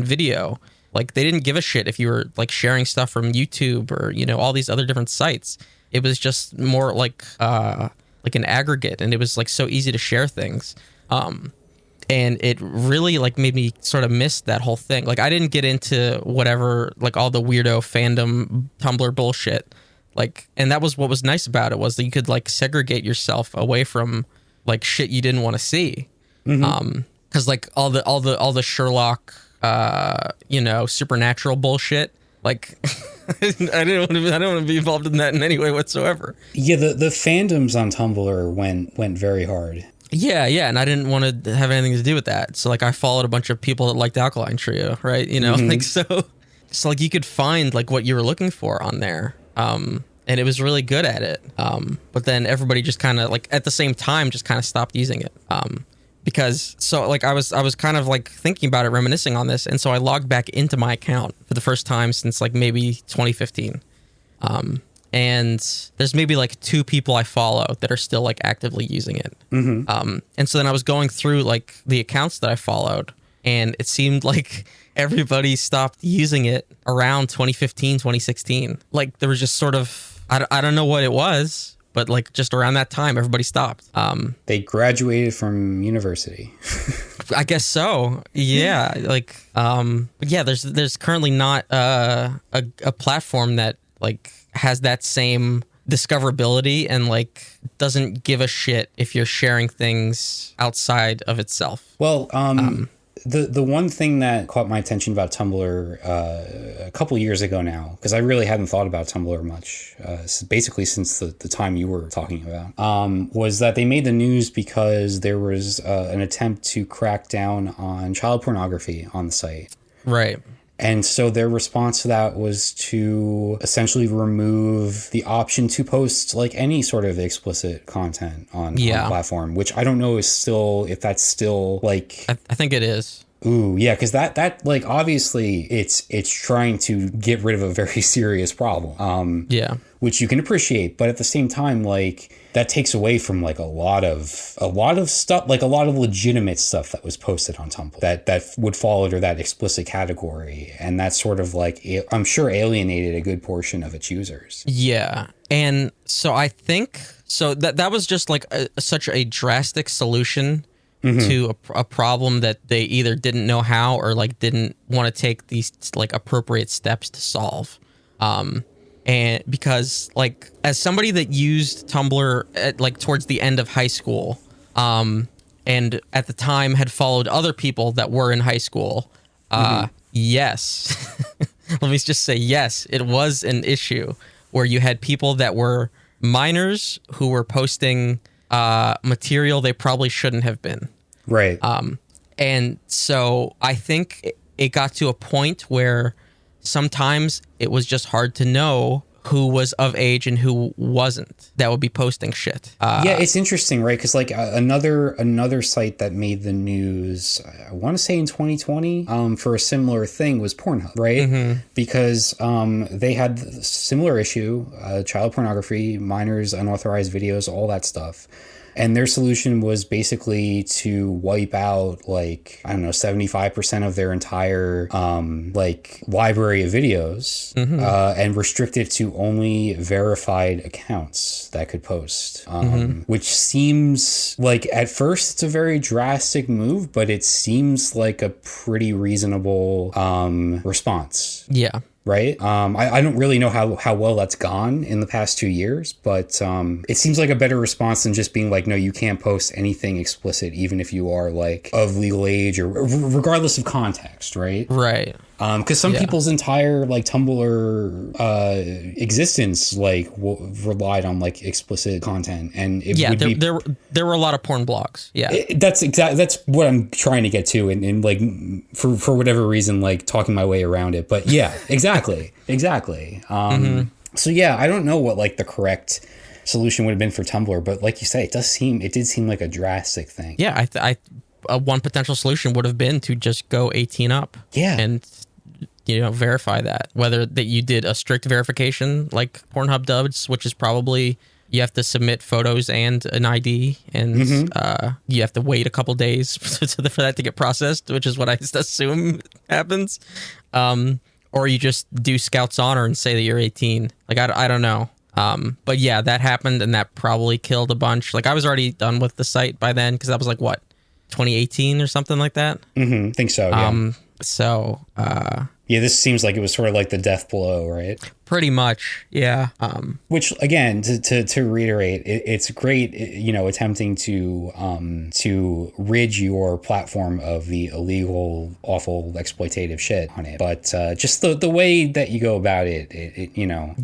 video. Like they didn't give a shit if you were like sharing stuff from YouTube or, you know, all these other different sites. It was just more like an aggregate, and it was like so easy to share things. And it really like made me sort of miss that whole thing. Like I didn't get into whatever, like all the weirdo fandom Tumblr bullshit. Like, and that was what was nice about it, was that you could like segregate yourself away from like shit you didn't want to see. Cause like all the Sherlock supernatural bullshit. Like, I don't want to be involved in that in any way whatsoever. Yeah, the fandoms on Tumblr went very hard. Yeah, and I didn't want to have anything to do with that. So like, I followed a bunch of people that liked Alkaline Trio, right? Like so like you could find like what you were looking for on there. And it was really good at it. But then everybody just kind of like at the same time just kind of stopped using it. Because so like I was kind of like thinking about it, reminiscing on this, and so I logged back into my account for the first time since like maybe 2015. And there's maybe like 2 people I follow that are still like actively using it. And so then I was going through like the accounts that I followed, and it seemed like everybody stopped using it around 2015, 2016. Like there was just sort of, I don't know what it was, but like just around that time, everybody stopped. They graduated from university. I guess so. Yeah. Like, but yeah, there's currently not a platform that like has that same discoverability and like doesn't give a shit if you're sharing things outside of itself. Well, the one thing that caught my attention about Tumblr a couple years ago now, because I really hadn't thought about Tumblr much, basically since the time you were talking about, was that they made the news because there was an attempt to crack down on child pornography on the site. Right. And so their response to that was to essentially remove the option to post like any sort of explicit content on the platform, which I don't know if that's still like... I think it is. Ooh, yeah, because that like obviously it's trying to get rid of a very serious problem. Which you can appreciate, but at the same time, like that takes away from like a lot of stuff, like a lot of legitimate stuff that was posted on Tumblr that would fall under that explicit category, and that sort of like I'm sure alienated a good portion of its users. Yeah, and so I think that was just like such a drastic solution to a problem that they either didn't know how or like didn't want to take these like appropriate steps to solve. And because like as somebody that used Tumblr at, like towards the end of high school, and at the time had followed other people that were in high school, yes, let me just say yes, it was an issue where you had people that were minors who were posting material they probably shouldn't have been. Right. And so I think it got to a point where sometimes it was just hard to know who was of age and who wasn't that would be posting shit. Yeah, it's interesting, right? Because like another site that made the news, I want to say in 2020, for a similar thing was Pornhub, right? Because they had a similar issue, child pornography, minors, unauthorized videos, all that stuff. And their solution was basically to wipe out like, I don't know, 75% of their entire like library of videos and restrict it to only verified accounts that could post, which seems like at first it's a very drastic move, but it seems like a pretty reasonable response. Yeah. Right. I don't really know how well that's gone in the past 2 years, but it seems like a better response than just being like, no, you can't post anything explicit, even if you are like of legal age or regardless of context. Right. Right. Because some people's entire like Tumblr existence like relied on like explicit content, and there were a lot of porn blogs. Yeah, that's what I'm trying to get to, and like for whatever reason, like talking my way around it. But yeah, exactly. So yeah, I don't know what like the correct solution would have been for Tumblr, but like you say, it did seem like a drastic thing. Yeah, one potential solution would have been to just go 18 up. Yeah, and verify that, whether that you did a strict verification like Pornhub does, which is probably you have to submit photos and an ID, and you have to wait a couple days for that to get processed, which is what I assume happens. Or you just do Scout's Honor and say that you're 18. Like, I don't know. But yeah, that happened, and that probably killed a bunch. Like, I was already done with the site by then, because that was like, what, 2018 or something like that? Think so, yeah. So, yeah, this seems like it was sort of like the death blow, right? pretty much, yeah. Which, again, to reiterate, it's great, attempting to rid your platform of the illegal, awful, exploitative shit on it. But just the way that you go about it,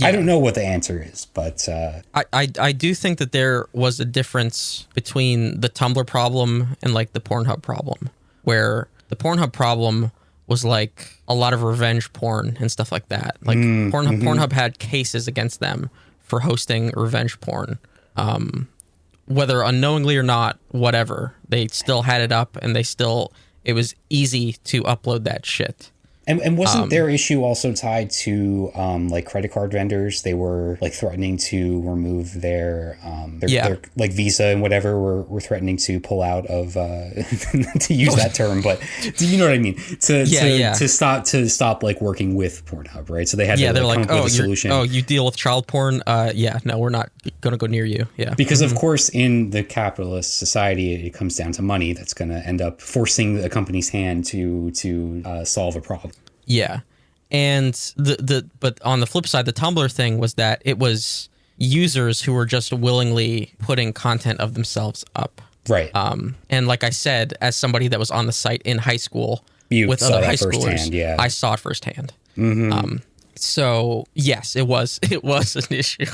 I don't know what the answer is, but I do think that there was a difference between the Tumblr problem and like the Pornhub problem, where the Pornhub problem was like a lot of revenge porn and stuff like that. Like Pornhub had cases against them for hosting revenge porn. Whether unknowingly or not, whatever, they still had it up, and it was easy to upload that shit. And wasn't their issue also tied to like credit card vendors? They were like threatening to remove their like Visa and whatever were threatening to pull out of to use that term, but you know what I mean? To stop like working with Pornhub, right? So they had to they're come like, up with a solution. You deal with child porn? No, we're not gonna go near you. Yeah, because of course in the capitalist society it comes down to money that's going to end up forcing a company's hand to solve a problem. Yeah. And but on the flip side, the Tumblr thing was that it was users who were just willingly putting content of themselves up. Right. And like I said, as somebody that was on the site in high school with other high schoolers, I saw it firsthand. Mm-hmm. So yes, it was an issue,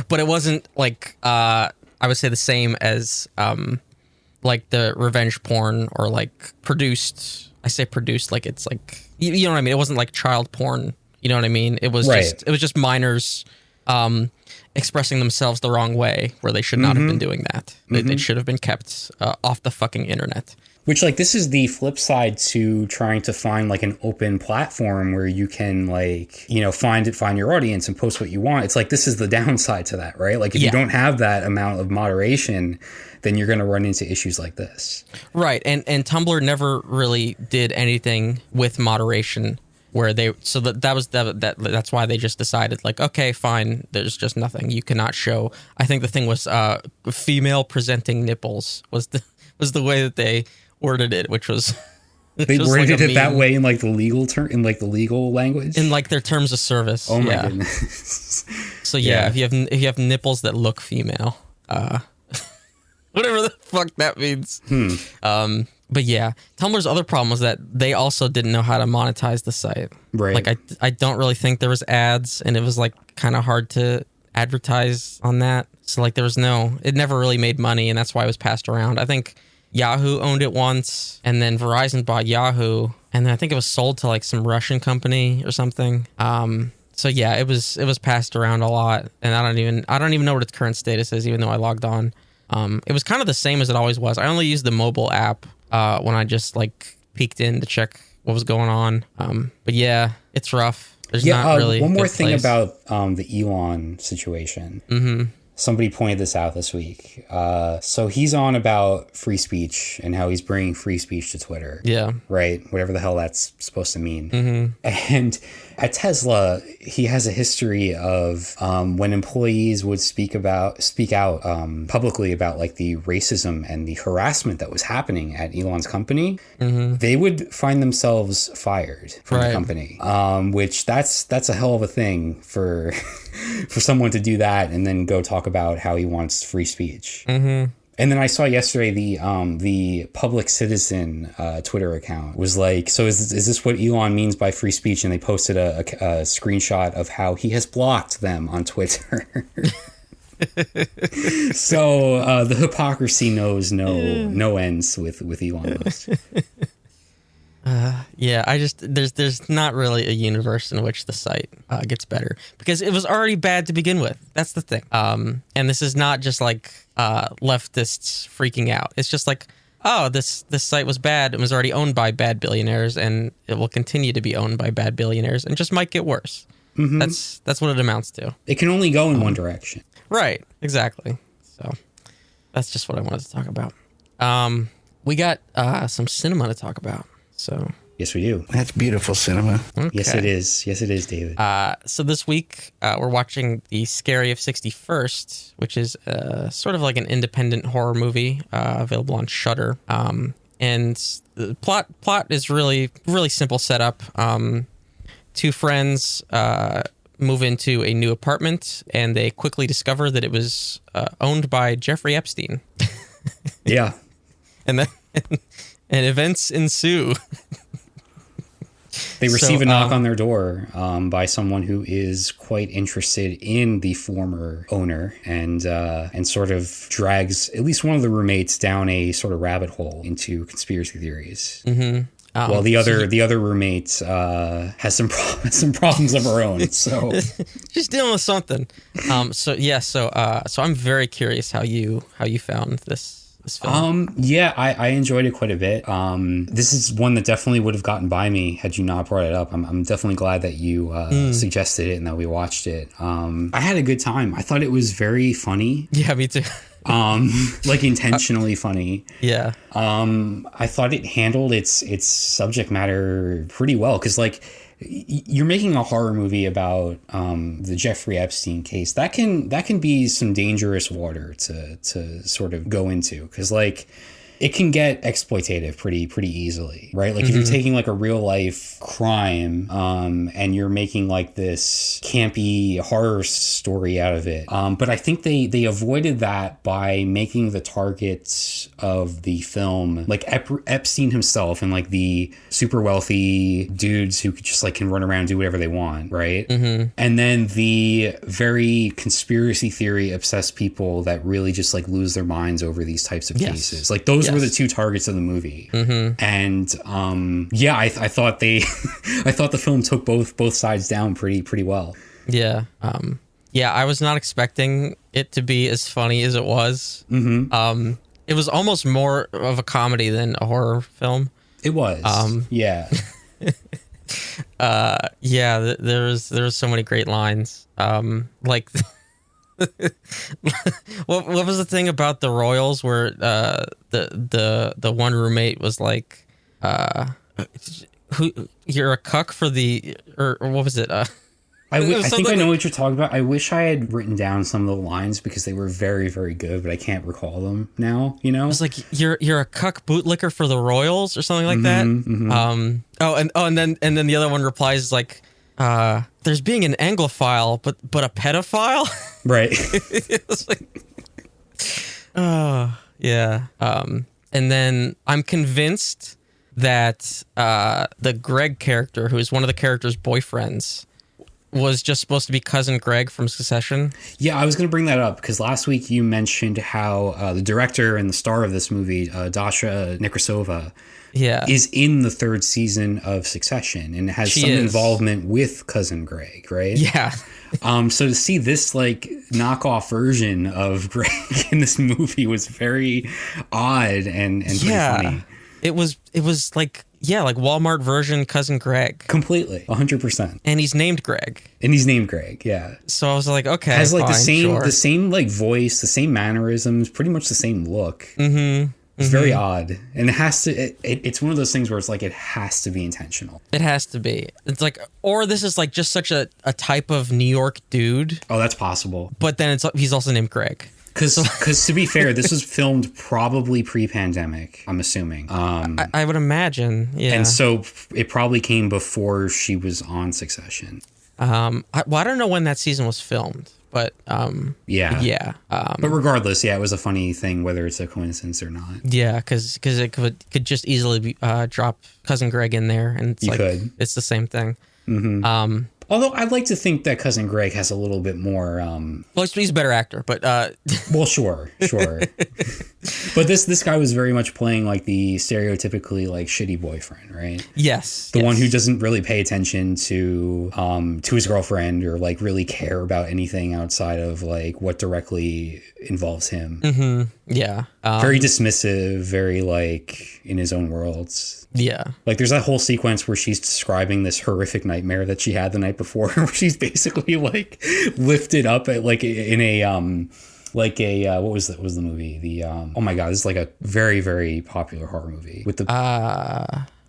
but it wasn't like I would say the same as like the revenge porn or like produced. I say produced like it's like you know what I mean. It wasn't like child porn. You know what I mean. It was just minors expressing themselves the wrong way where they should not have been doing that. It should have been kept off the fucking internet. Which, like, this is the flip side to trying to find like an open platform where you can like, find your audience and post what you want. It's like, this is the downside to that, right? Like if you don't have that amount of moderation, then you're going to run into issues like this. Right. And Tumblr never really did anything with moderation where that's why they just decided like, okay, fine. There's just nothing. You cannot show. I think the thing was female presenting nipples was the way that they worded it, which was they worded it that way in like the legal term, in like the legal language, in like their terms of service. Oh my goodness. So if you have nipples that look female, whatever the fuck that means. But yeah, Tumblr's other problem was that they also didn't know how to monetize the site. Right. Like I don't really think there was ads, and it was like kind of hard to advertise on that. So like it never really made money, and that's why it was passed around. I think Yahoo owned it once, and then Verizon bought Yahoo, and then I think it was sold to like some Russian company or something. So yeah, it was passed around a lot, and I don't even know what its current status is, even though I logged on. It was kind of the same as it always was. I only used the mobile app when I just like peeked in to check what was going on. But yeah, it's rough. There's not really one more thing about the Elon situation. Mm-hmm. Somebody pointed this out this week. So he's on about free speech and how he's bringing free speech to Twitter. Yeah. Right? Whatever the hell that's supposed to mean. Mm-hmm. And at Tesla, he has a history of when employees would speak out publicly about like the racism and the harassment that was happening at Elon's company, they would find themselves fired from the company. Which that's a hell of a thing for for someone to do that and then go talk about how he wants free speech. Mm-hmm. And then I saw yesterday the Public Citizen Twitter account was like, so is this what Elon means by free speech? And they posted a screenshot of how he has blocked them on Twitter. So the hypocrisy knows no ends with Elon Musk. Yeah, there's not really a universe in which the site gets better because it was already bad to begin with. That's the thing. And this is not just like leftists freaking out. It's just like, oh, this site was bad and was already owned by bad billionaires, and it will continue to be owned by bad billionaires, and just might get worse. Mm-hmm. That's what it amounts to. It can only go in one direction. Right. Exactly. So that's just what I wanted to talk about. We got some cinema to talk about. So yes, we do. That's beautiful cinema. Okay. Yes, it is. Yes, it is, David. So this week we're watching The Scary of 61st, which is sort of like an independent horror movie available on Shudder. And the plot is really simple setup. Two friends move into a new apartment, and they quickly discover that it was owned by Jeffrey Epstein. Yeah. And then and events ensue. They receive a knock on their door by someone who is quite interested in the former owner, and sort of drags at least one of the roommates down a sort of rabbit hole into conspiracy theories. Mm-hmm. While the other roommate has some problems of her own. So she's dealing with something. So I'm very curious how you found this film. Yeah, I enjoyed it quite a bit. This is one that definitely would have gotten by me had you not brought it up. I'm definitely glad that you suggested it and that we watched it. I had a good time. I thought it was very funny. Yeah, me too. Like intentionally funny. Yeah. I thought it handled its subject matter pretty well, because like you're making a horror movie about the Jeffrey Epstein case. That can be some dangerous water to sort of go into, because like it can get exploitative pretty easily, right? Like if you're taking like a real life crime and you're making like this campy horror story out of it. But I think they avoided that by making the targets of the film like Epstein himself and like the super wealthy dudes who just like can run around and do whatever they want, right? And then the very conspiracy theory obsessed people that really just like lose their minds over these types of cases. Like those were the two targets of the movie. And I thought I thought the film took both sides down pretty well. Yeah. I was not expecting it to be as funny as it was. It was almost more of a comedy than a horror film. It was. Yeah. There's so many great lines. Like what was the thing about the Royals where the one roommate was like, who you're a cuck for the or what was it? I think I know what you're talking about. I wish I had written down some of the lines because they were very, very good, but I can't recall them now, you know? It was like, you're a cuck bootlicker for the Royals or something like that. And then the other one replies like, there's being an Anglophile, but a pedophile? Right. It's like, yeah. And then I'm convinced that the Greg character, who is one of the character's boyfriends, was just supposed to be cousin Greg from Succession. Yeah, I was going to bring that up because last week you mentioned how the director and the star of this movie, Dasha Nikrasova, is in the third season of Succession and has some involvement with cousin Greg, right? Yeah. So to see this like knockoff version of Greg in this movie was very odd and pretty funny. It was like, like Walmart version cousin Greg. Completely, 100%. And he's named Greg. Yeah. So I was like, okay, has like fine, the same like voice, the same mannerisms, pretty much the same look. It's very odd, and it has to. It's one of those things where it's like it has to be intentional. It has to be. It's like, or this is like just such a type of New York dude. Oh, that's possible. But then he's also named Greg. Because to be fair, this was filmed probably pre-pandemic, I'm assuming. I would imagine, yeah. And so it probably came before she was on Succession. I don't know when that season was filmed, but yeah. But regardless, it was a funny thing, whether it's a coincidence or not. Yeah, because it could just easily be, drop cousin Greg in there, and it's the same thing. Although I'd like to think that cousin Greg has a little bit more. Well, he's a better actor, but. Well, sure. But this guy was very much playing like the stereotypically like shitty boyfriend, right? Yes. The one who doesn't really pay attention to his girlfriend or like really care about anything outside of like what directly involves him. Yeah. Very dismissive, very like in his own worlds. Yeah. Like there's that whole sequence where she's describing this horrific nightmare that she had the night before, where she's basically like lifted up at like in a what was the movie? The oh my god, this is like a very, very popular horror movie with the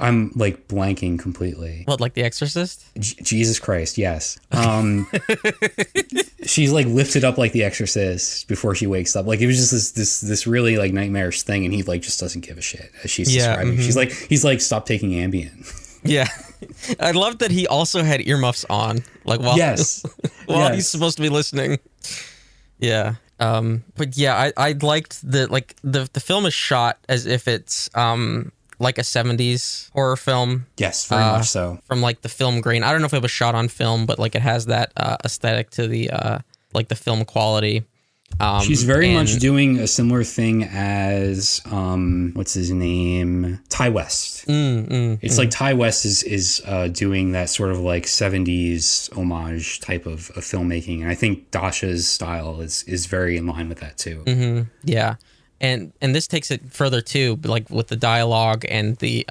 I'm like blanking completely. What, like The Exorcist? Jesus Christ, yes. She's like lifted up like The Exorcist before she wakes up. Like it was just this really like nightmarish thing, and he like just doesn't give a shit as she's describing. He's like, stop taking Ambien. Yeah. I love that he also had earmuffs on, like while he's supposed to be listening. Yeah. But yeah, I liked the film is shot as if it's like a 70s horror film. Yes, very much so. From like the film grain. I don't know if it was shot on film, but like it has that aesthetic to the like the film quality. She's very much doing a similar thing as what's his name? Ty West. It's like Ty West is doing that sort of like 70s homage type of filmmaking, and I think Dasha's style is very in line with that too. Yeah. And this takes it further too, like with the dialogue and the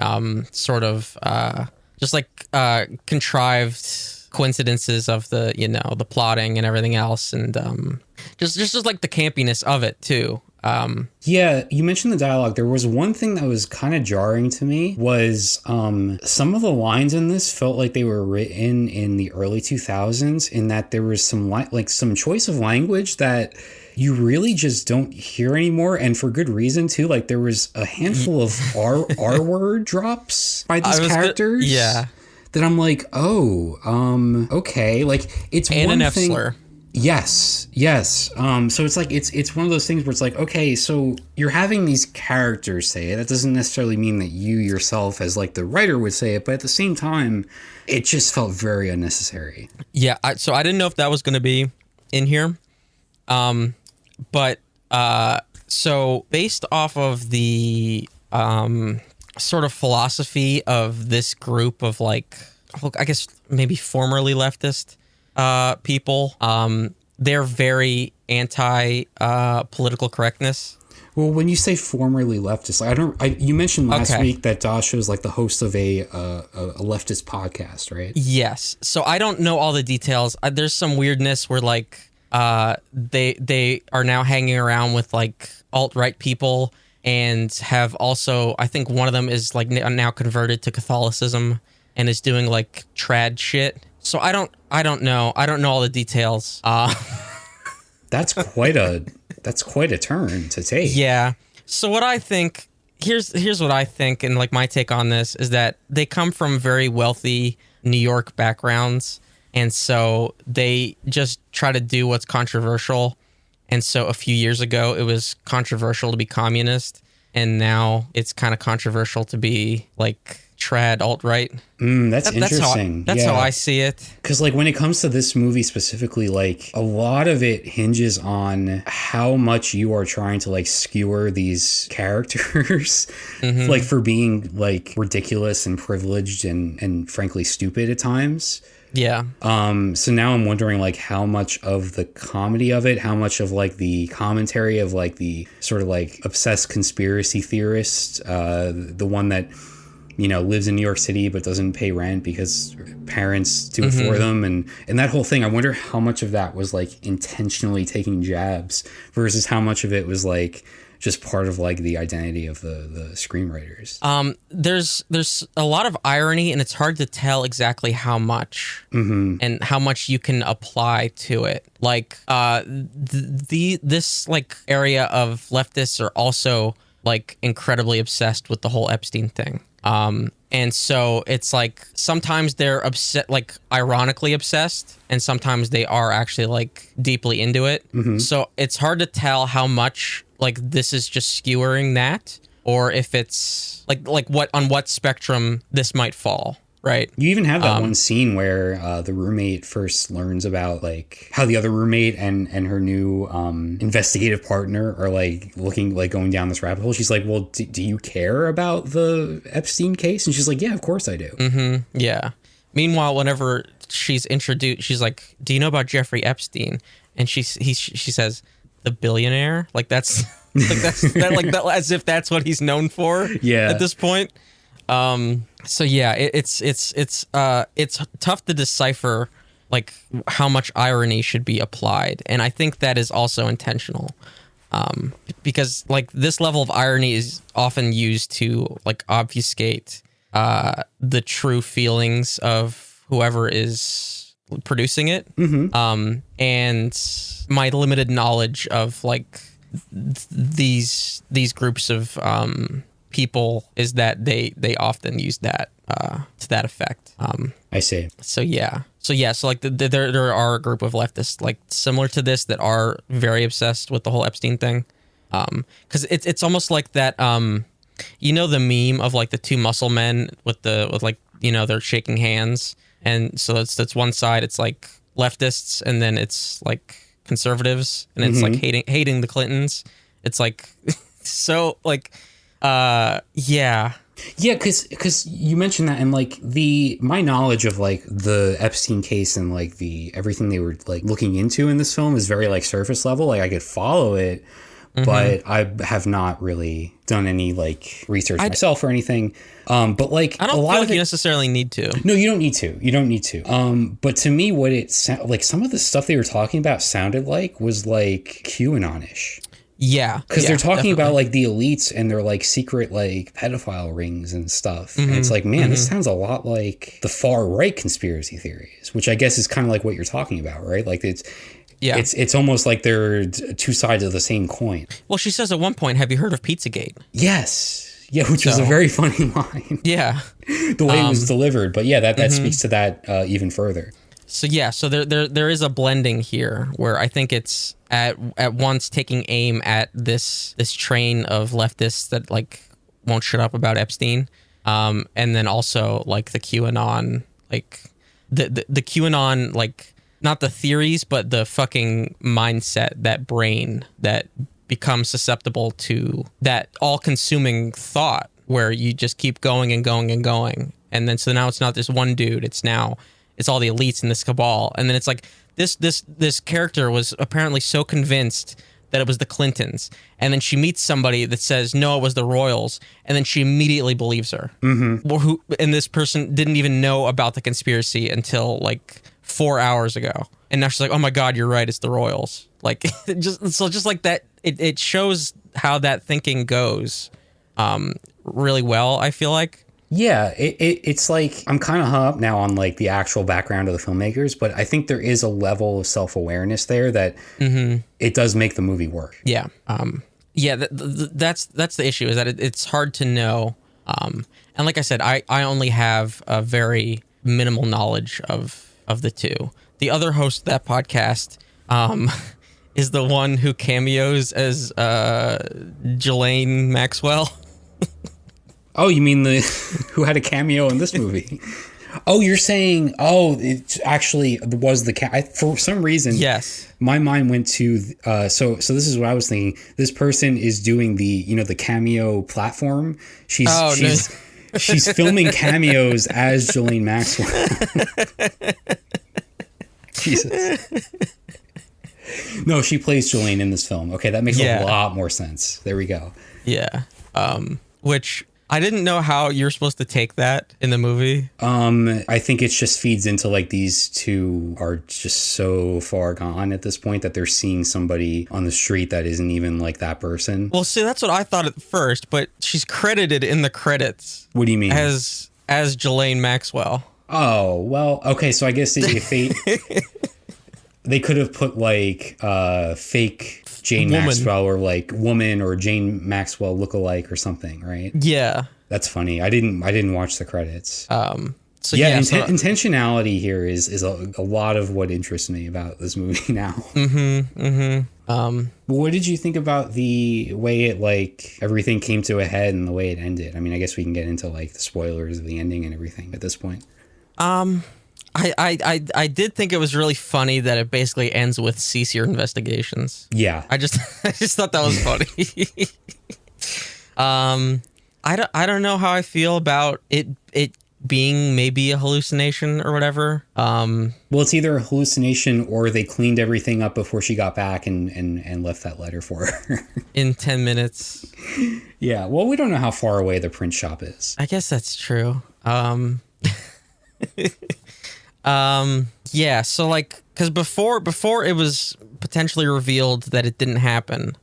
sort of just like contrived coincidences of the, you know, the plotting and everything else, and just like the campiness of it too. Yeah, you mentioned the dialogue. There was one thing that was kind of jarring to me was some of the lines in this felt like they were written in the early 2000s, in that there was some some choice of language that you really just don't hear anymore, and for good reason too. Like there was a handful of R word drops by these characters. Yeah. That I'm like, okay. Like it's and one an F thing. slur. Yes. So it's like it's one of those things where it's like, okay, so you're having these characters say it. That doesn't necessarily mean that you yourself, as like the writer, would say it, but at the same time, it just felt very unnecessary. Yeah. So I didn't know if that was going to be in here. But so based off of the sort of philosophy of this group of like, I guess maybe formerly leftist people, they're very anti political correctness. Well, when you say formerly leftist, you mentioned last week that Dasha is like the host of a leftist podcast, right? Yes. So I don't know all the details. There's some weirdness where like they are now hanging around with like alt-right people, and have also, I think one of them is like now converted to Catholicism and is doing like trad shit. So I don't know all the details. That's quite a turn to take. Yeah. So what I think, here's what I think, and like my take on this is that they come from very wealthy New York backgrounds, and so they just try to do what's controversial. And so a few years ago, it was controversial to be communist, and now it's kind of controversial to be like trad alt-right. That's interesting. That's how I see it. Because like when it comes to this movie specifically, like a lot of it hinges on how much you are trying to like skewer these characters, like for being like ridiculous and privileged and frankly stupid at times. Yeah. So now I'm wondering like how much of the comedy of it, how much of like the commentary of like the sort of like obsessed conspiracy theorist, the one that, you know, lives in New York City but doesn't pay rent because parents do it for them, and that whole thing. I wonder how much of that was like intentionally taking jabs versus how much of it was like just part of like the identity of the screenwriters. There's a lot of irony, and it's hard to tell exactly how much and how much you can apply to it. Like this like area of leftists are also like incredibly obsessed with the whole Epstein thing. And so it's like sometimes they're upset, like ironically obsessed, and sometimes they are actually like deeply into it. So it's hard to tell how much like this is just skewering that, or if it's like what on what spectrum this might fall. Right. You even have that one scene where the roommate first learns about like how the other roommate and her new investigative partner are like looking like going down this rabbit hole. She's like, well, do you care about the Epstein case? And she's like, yeah, of course I do. Yeah. Meanwhile, whenever she's introduced, she's like, do you know about Jeffrey Epstein? And she says, the billionaire? Like that's that as if that's what he's known for. Yeah. At this point. So yeah, it's tough to decipher like how much irony should be applied, and I think that is also intentional, because like this level of irony is often used to like obfuscate the true feelings of whoever is producing it. And my limited knowledge of like these groups of people is that they often use that to that effect. I see. So like there are a group of leftists like similar to this that are very obsessed with the whole Epstein thing. Because it's almost like that. You know the meme of like the two muscle men with like, you know, they're shaking hands, and so that's one side. It's like leftists, and then it's like conservatives, and it's like hating the Clintons. It's like so like yeah. Yeah, because you mentioned that, and like my knowledge of like the Epstein case and like everything they were like looking into in this film is very like surface level. Like I could follow it, but I have not really done any like research myself or anything. But like I don't feel like you necessarily need to. No, you don't need to. You don't need to. But to me, what like some of the stuff they were talking about sounded like was like QAnon-ish. Yeah, because they're talking about like the elites and their like secret like pedophile rings and stuff. And it's like, man, this sounds a lot like the far right conspiracy theories, which I guess is kind of like what you're talking about, right? Like it's almost like they're two sides of the same coin. Well, she says at one point, "Have you heard of Pizzagate?" Yes, yeah, which was a very funny line. Yeah, the way it was delivered, but yeah, that speaks to that even further. So there is a blending here where I think it's at once taking aim at this train of leftists that like won't shut up about Epstein, and then also like the QAnon, like the QAnon, like not the theories but the fucking mindset, that brain that becomes susceptible to that all-consuming thought where you just keep going and going and going, and then so now it's not this one dude, it's all the elites in this cabal. And then it's like this character was apparently so convinced that it was the Clintons, and then she meets somebody that says no, it was the royals, and then she immediately believes her. And this person didn't even know about the conspiracy until like 4 hours ago, and now she's like, oh my god, you're right, it's the royals. Like just like that, it shows how that thinking goes really well, I feel like. Yeah, it's like I'm kind of hung up now on like the actual background of the filmmakers, but I think there is a level of self-awareness there that it does make the movie work. Yeah. That's the issue, is that it's hard to know. And like I said, I only have a very minimal knowledge of the two. The other host of that podcast is the one who cameos as Ghislaine Maxwell. Oh, you mean who had a cameo in this movie? Oh, you're saying, it actually was for some reason. Yes. My mind went to, so this is what I was thinking. This person is doing the cameo platform. She's filming cameos as Ghislaine Maxwell. Jesus. No, she plays Ghislaine in this film. Okay, that makes a lot more sense. There we go. Yeah. Which I didn't know how you're supposed to take that in the movie. I think it just feeds into like these two are just so far gone at this point that they're seeing somebody on the street that isn't even like that person. Well, see, that's what I thought at first, but she's credited in the credits. What do you mean? As Ghislaine Maxwell. Oh, well, okay, so I guess they could have put like fake Jane Maxwell or like woman or Jane Maxwell lookalike or something, right? Yeah, that's funny. I didn't watch the credits. So intentionality here is a lot of what interests me about this movie now. What did you think about the way it like everything came to a head and the way it ended? I mean, I guess we can get into like the spoilers of the ending and everything at this point. I did think it was really funny that it basically ends with cease your investigations. Yeah. I just thought that was funny. I don't know how I feel about it being maybe a hallucination or whatever. Well, it's either a hallucination or they cleaned everything up before she got back and left that letter for her. In 10 minutes. Yeah. Well, we don't know how far away the print shop is. I guess that's true. Yeah, so like, because before it was potentially revealed that it didn't happen,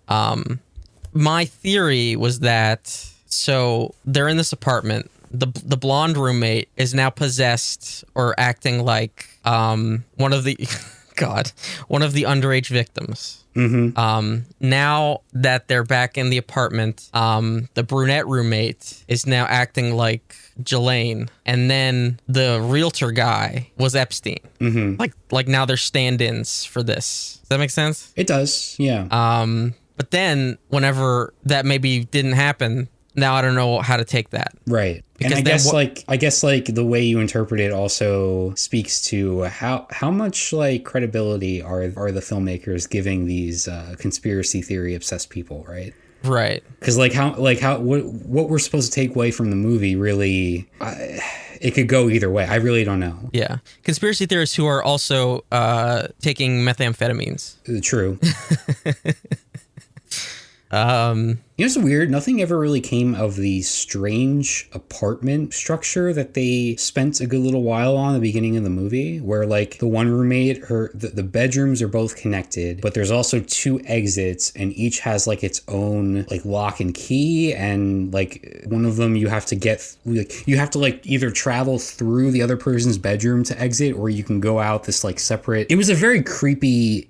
my theory was that, so they're in this apartment the blonde roommate is now possessed or acting like one of the one of the underage victims. Now that they're back in the apartment, the brunette roommate is now acting like Jelaine, and then the realtor guy was Epstein. Like now they're stand-ins for this. Does that make sense? It does, yeah. But then whenever that maybe didn't happen, now I don't know how to take that. Right. Because and I guess the way you interpret it also speaks to how much like credibility are the filmmakers giving these conspiracy theory obsessed people, right? Right. Because what we're supposed to take away from the movie really, it could go either way. I really don't know. Yeah. Conspiracy theorists who are also taking methamphetamines. True. You know, it's weird. Nothing ever really came of the strange apartment structure that they spent a good little while on the beginning of the movie, where like the one roommate, the bedrooms are both connected, but there's also 2 exits, and each has like its own like lock and key, and like one of them you have to like either travel through the other person's bedroom to exit, or you can go out this like separate. It was a very creepy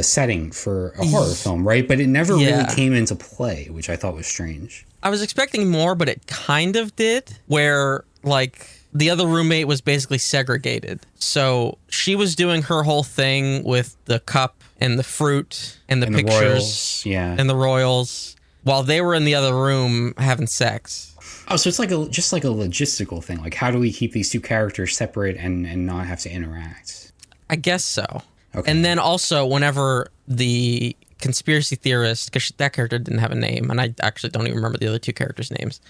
setting for a horror film, right? But it never really came into play, which I thought was strange. I was expecting more, but it kind of did, where like the other roommate was basically segregated. So she was doing her whole thing with the cup and the fruit and the pictures, Royals, and the royals, while they were in the other room having sex. Oh, so it's like just like a logistical thing. Like, how do we keep these 2 characters separate and not have to interact? I guess so. Okay. And then also whenever the conspiracy theorist, because that character didn't have a name, and I actually don't even remember the other 2 characters' names.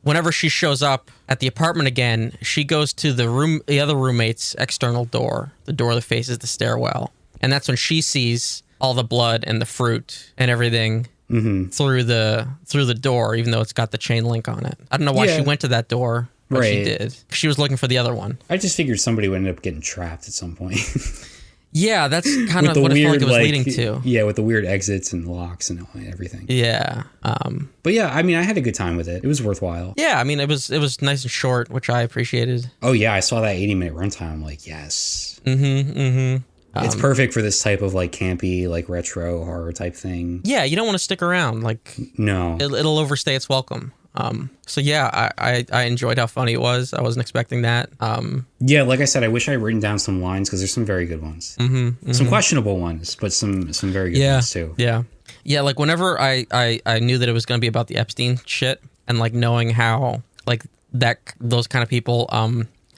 Whenever she shows up at the apartment again, she goes to the other roommate's external door, the door that faces the stairwell. And that's when she sees all the blood and the fruit and everything through the door, even though it's got the chain link on it. I don't know why she went to that door, but she did. She was looking for the other one. I just figured somebody would end up getting trapped at some point. Yeah, that's kind of what I felt like it was leading to. Yeah, with the weird exits and locks and everything. Yeah. But yeah, I mean, I had a good time with it. It was worthwhile. Yeah, I mean, it was nice and short, which I appreciated. Oh yeah, I saw that 80-minute runtime. I'm like, yes. It's perfect for this type of like campy, like retro horror type thing. Yeah, you don't want to stick around. Like, no, it'll overstay its welcome. So yeah, I enjoyed how funny it was. I wasn't expecting that. Yeah, like I said, I wish I had written down some lines because there's some very good ones. Some questionable ones, but some very good ones too. Yeah. Like whenever I knew that it was going to be about the Epstein shit, and like knowing how like those kind of people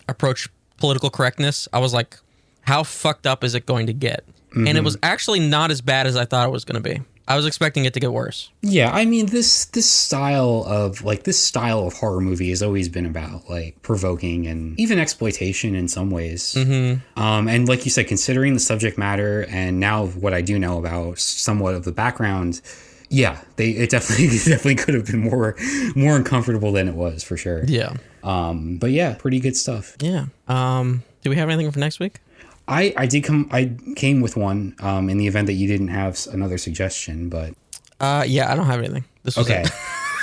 approach political correctness, I was like, how fucked up is it going to get? And it was actually not as bad as I thought it was going to be. I was expecting it to get worse. Yeah, I mean, this style of horror movie has always been about like provoking and even exploitation in some ways. And like you said, considering the subject matter and now what I do know about somewhat of the background, yeah, it definitely could have been more uncomfortable than it was for sure. Yeah. But yeah, pretty good stuff. Yeah. Do we have anything for next week? I came with one in the event that you didn't have another suggestion, but yeah, I don't have anything. This was okay.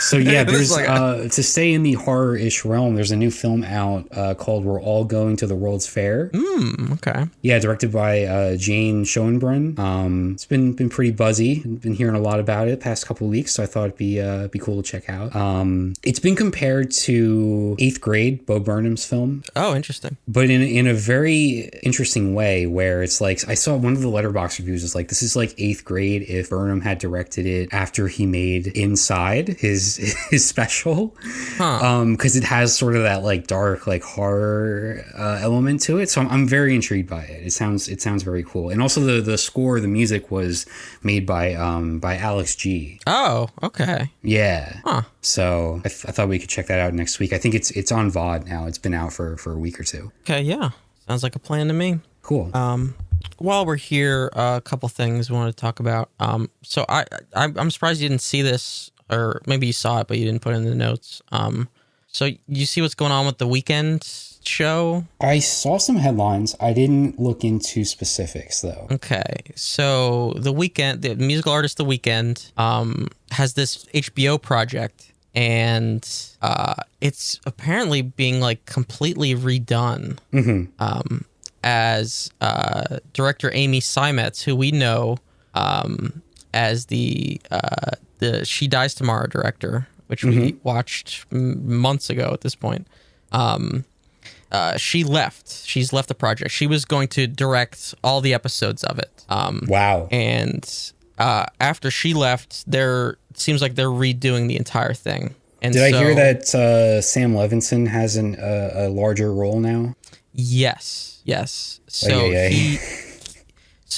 So yeah, there's to stay in the horror-ish realm, there's a new film out called We're All Going to the World's Fair. Okay. Yeah, directed by Jane Schoenbrunn. It's been pretty buzzy. Been hearing a lot about it the past couple of weeks, so I thought it'd be cool to check out. It's been compared to 8th Grade, Bo Burnham's film. Oh, interesting. But in a very interesting way, where it's like, I saw one of the Letterboxd reviews is like, this is like 8th Grade if Burnham had directed it after he made Inside, his special, because it has sort of that like dark like horror element to it. So I'm very intrigued by it. It sounds very cool. And also the score, the music was made by Alex G. Oh, okay. Yeah. So I thought we could check that out next week. I think it's on VOD now. It's been out for a week or two. Okay, yeah. Sounds like a plan to me. Cool. While we're here, a couple things we want to talk about. So I'm surprised you didn't see this, or maybe you saw it, but you didn't put it in the notes. So you see what's going on with the Weeknd show? I saw some headlines. I didn't look into specifics, though. Okay. So the Weeknd, the musical artist The Weeknd, has this HBO project and it's apparently being like completely redone. As director Amy Seimetz, who we know as the She Dies Tomorrow director, which we watched months ago at this point. She left. She's left the project. She was going to direct all the episodes of it. Wow. And after she left, it seems like they're redoing the entire thing. And Did I hear that Sam Levinson has a larger role now? Yes. So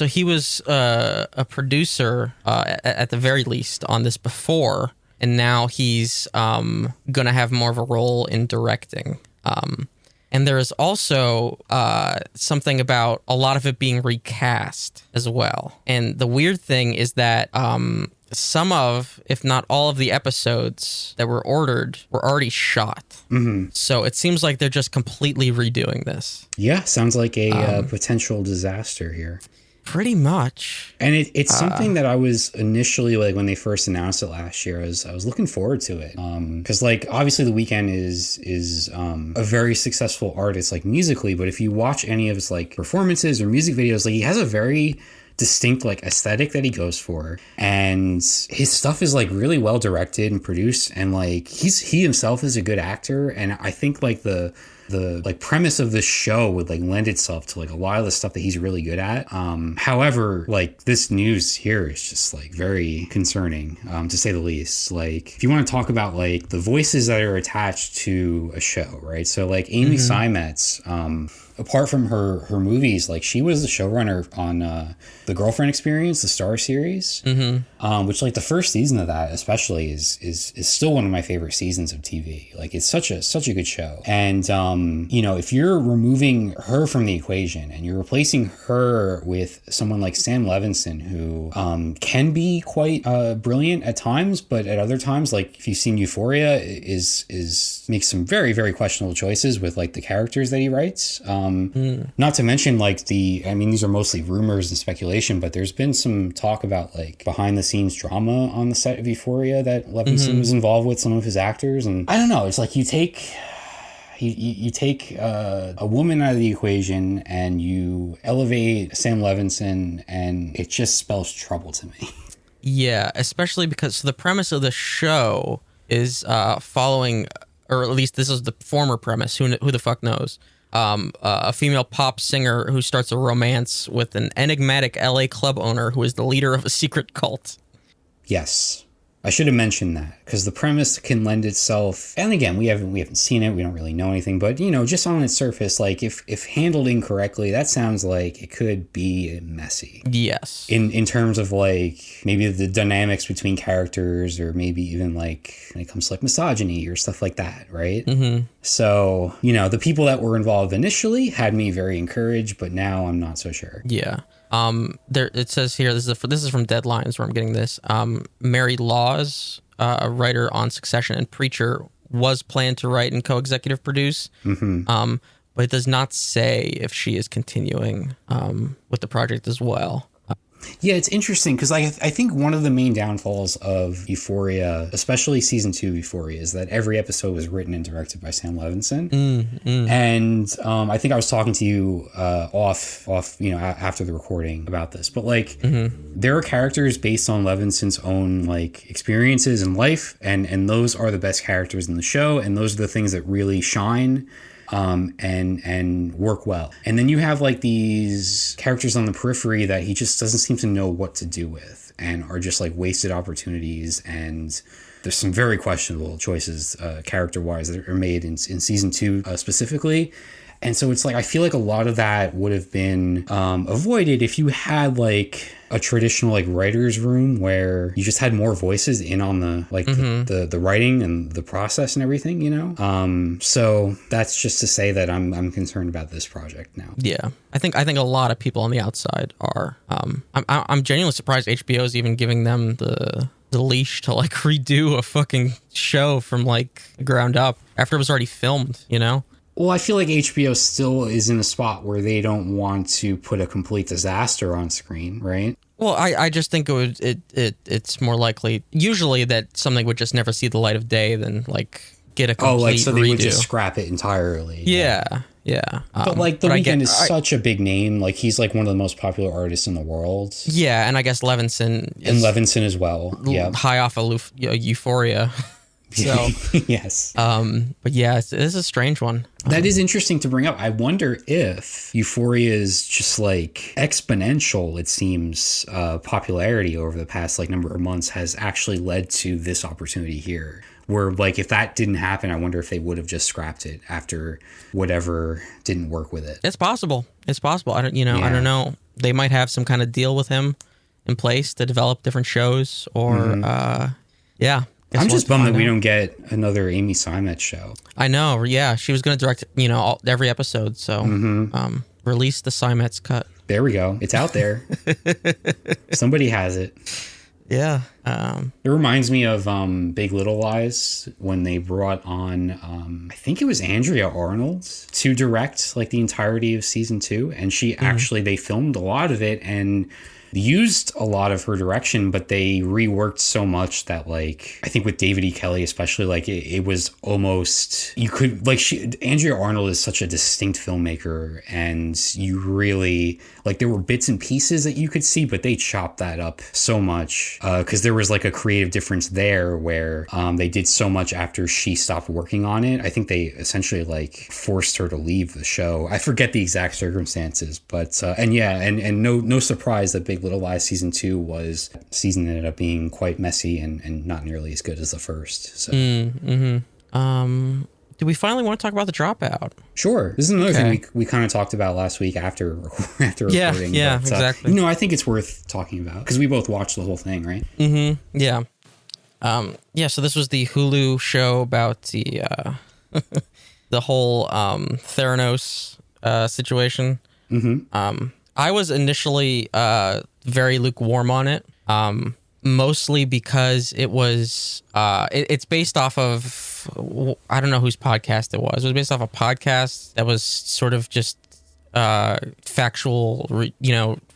he was a producer at the very least on this before, and now he's gonna have more of a role in directing. And there is also something about a lot of it being recast as well. And the weird thing is that some of, if not all of the episodes that were ordered were already shot. So it seems like they're just completely redoing this. Yeah, sounds like a potential disaster here. Pretty much. And it's something that I was initially, like, when they first announced it last year, I was looking forward to it. Because, like, obviously The Weeknd is a very successful artist, like, musically, but if you watch any of his, like, performances or music videos, like, he has a very distinct, like, aesthetic that he goes for, and his stuff is, like, really well directed and produced, and, like, he himself is a good actor, and I think, like, the like premise of this show would like lend itself to like a lot of the stuff that he's really good at. However, like this news here is just like very concerning, to say the least. Like if you want to talk about like the voices that are attached to a show, right? So like Amy Seimetz, apart from her movies, like she was the showrunner on the Girlfriend Experience, the Star series, which like the first season of that especially is still one of my favorite seasons of TV. Like it's such a good show. And you know, if you're removing her from the equation and you're replacing her with someone like Sam Levinson, who can be quite brilliant at times, but at other times, like if you've seen Euphoria, is makes some very, very questionable choices with like the characters that he writes. Not to mention like these are mostly rumors and speculation, but there's been some talk about like behind the scenes drama on the set of Euphoria that Levinson was involved with some of his actors. And I don't know, it's like you take a woman out of the equation and you elevate Sam Levinson, and it just spells trouble to me. Yeah, especially because the premise of the show is following, or at least this is the former premise, who the fuck knows, a female pop singer who starts a romance with an enigmatic LA club owner who is the leader of a secret cult. Yes. I should have mentioned that because the premise can lend itself, and again, we haven't seen it, we don't really know anything, but you know, just on its surface, like if handled incorrectly, that sounds like it could be messy. Yes. In terms of like maybe the dynamics between characters, or maybe even like when it comes to like misogyny or stuff like that, right? So, you know, the people that were involved initially had me very encouraged, but now I'm not so sure. Yeah. There it says here, this is from Deadlines where I'm getting this. Mary Laws, a writer on Succession and Preacher, was planned to write and co-executive produce. But it does not say if she is continuing with the project as well. Yeah, it's interesting because I think one of the main downfalls of Euphoria, especially season 2 Euphoria, is that every episode was written and directed by Sam Levinson. And I think I was talking to you off, you know, after the recording about this. But like, there are characters based on Levinson's own like experiences in life, and those are the best characters in the show, and those are the things that really shine. And work well. And then you have like these characters on the periphery that he just doesn't seem to know what to do with, and are just like wasted opportunities. And there's some very questionable choices character-wise that are made in season 2 specifically. And so it's like, I feel like a lot of that would have been avoided if you had like a traditional like writer's room where you just had more voices in on the like the writing and the process and everything, you know? So that's just to say that I'm concerned about this project now. Yeah. I think a lot of people on the outside are. I'm genuinely surprised HBO is even giving them the leash to like redo a fucking show from like ground up after it was already filmed, you know? Well, I feel like HBO still is in a spot where they don't want to put a complete disaster on screen, right? Well, I just think it's more likely usually that something would just never see the light of day than like get a complete so they redo. would just scrap it entirely. Yeah. But like The Weeknd is such a big name. Like he's like one of the most popular artists in the world. Yeah, and I guess Levinson as well. Yeah, high off of Euphoria. So yes. But yeah, it is a strange one. That is interesting to bring up. I wonder if Euphoria is just like exponential. It seems popularity over the past like number of months has actually led to this opportunity here. Where like if that didn't happen, I wonder if they would have just scrapped it after whatever didn't work with it. It's possible. I don't know. They might have some kind of deal with him in place to develop different shows, or yeah. I'm just bummed that we don't get another Amy Seimetz show. I know. Yeah, she was going to direct, every episode. So release the Seimetz cut. There we go. It's out there. Somebody has it. Yeah. It reminds me of Big Little Lies when they brought on, I think it was Andrea Arnold to direct like the entirety of season 2. And she actually, they filmed a lot of it and used a lot of her direction, but they reworked so much that like I think with David E. Kelley especially, like it was almost, you could like Andrea Arnold is such a distinct filmmaker, and you really like there were bits and pieces that you could see, but they chopped that up so much because there was like a creative difference there where they did so much after she stopped working on it. I think they essentially like forced her to leave the show. I forget the exact circumstances, but and no surprise that Big Little Lies season 2 ended up being quite messy and not nearly as good as the first. So. Do we finally want to talk about The Dropout? Sure. This is another thing we kind of talked about last week after recording. Yeah, but, exactly. I think it's worth talking about because we both watched the whole thing, right? Yeah. So this was the Hulu show about the the whole Theranos situation. I was initially very lukewarm on it, mostly because it was it's based off of, I don't know whose podcast it was. It was based off a podcast that was sort of just factual,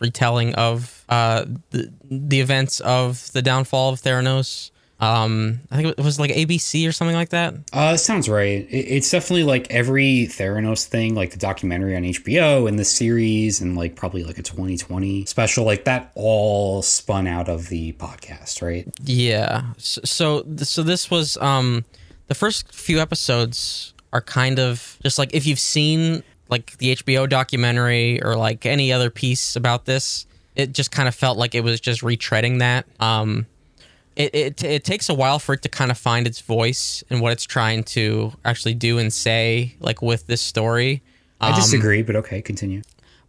retelling of the events of the downfall of Theranos. I think it was like ABC or something like that. It sounds right. It's definitely like every Theranos thing, like the documentary on HBO and the series and like probably like a 2020 special, like that all spun out of the podcast, right? Yeah. So this was the first few episodes are kind of just like if you've seen like the HBO documentary or like any other piece about this, it just kind of felt like it was just retreading that. It takes a while for it to kind of find its voice and what it's trying to actually do and say, like with this story. I disagree, but okay, continue.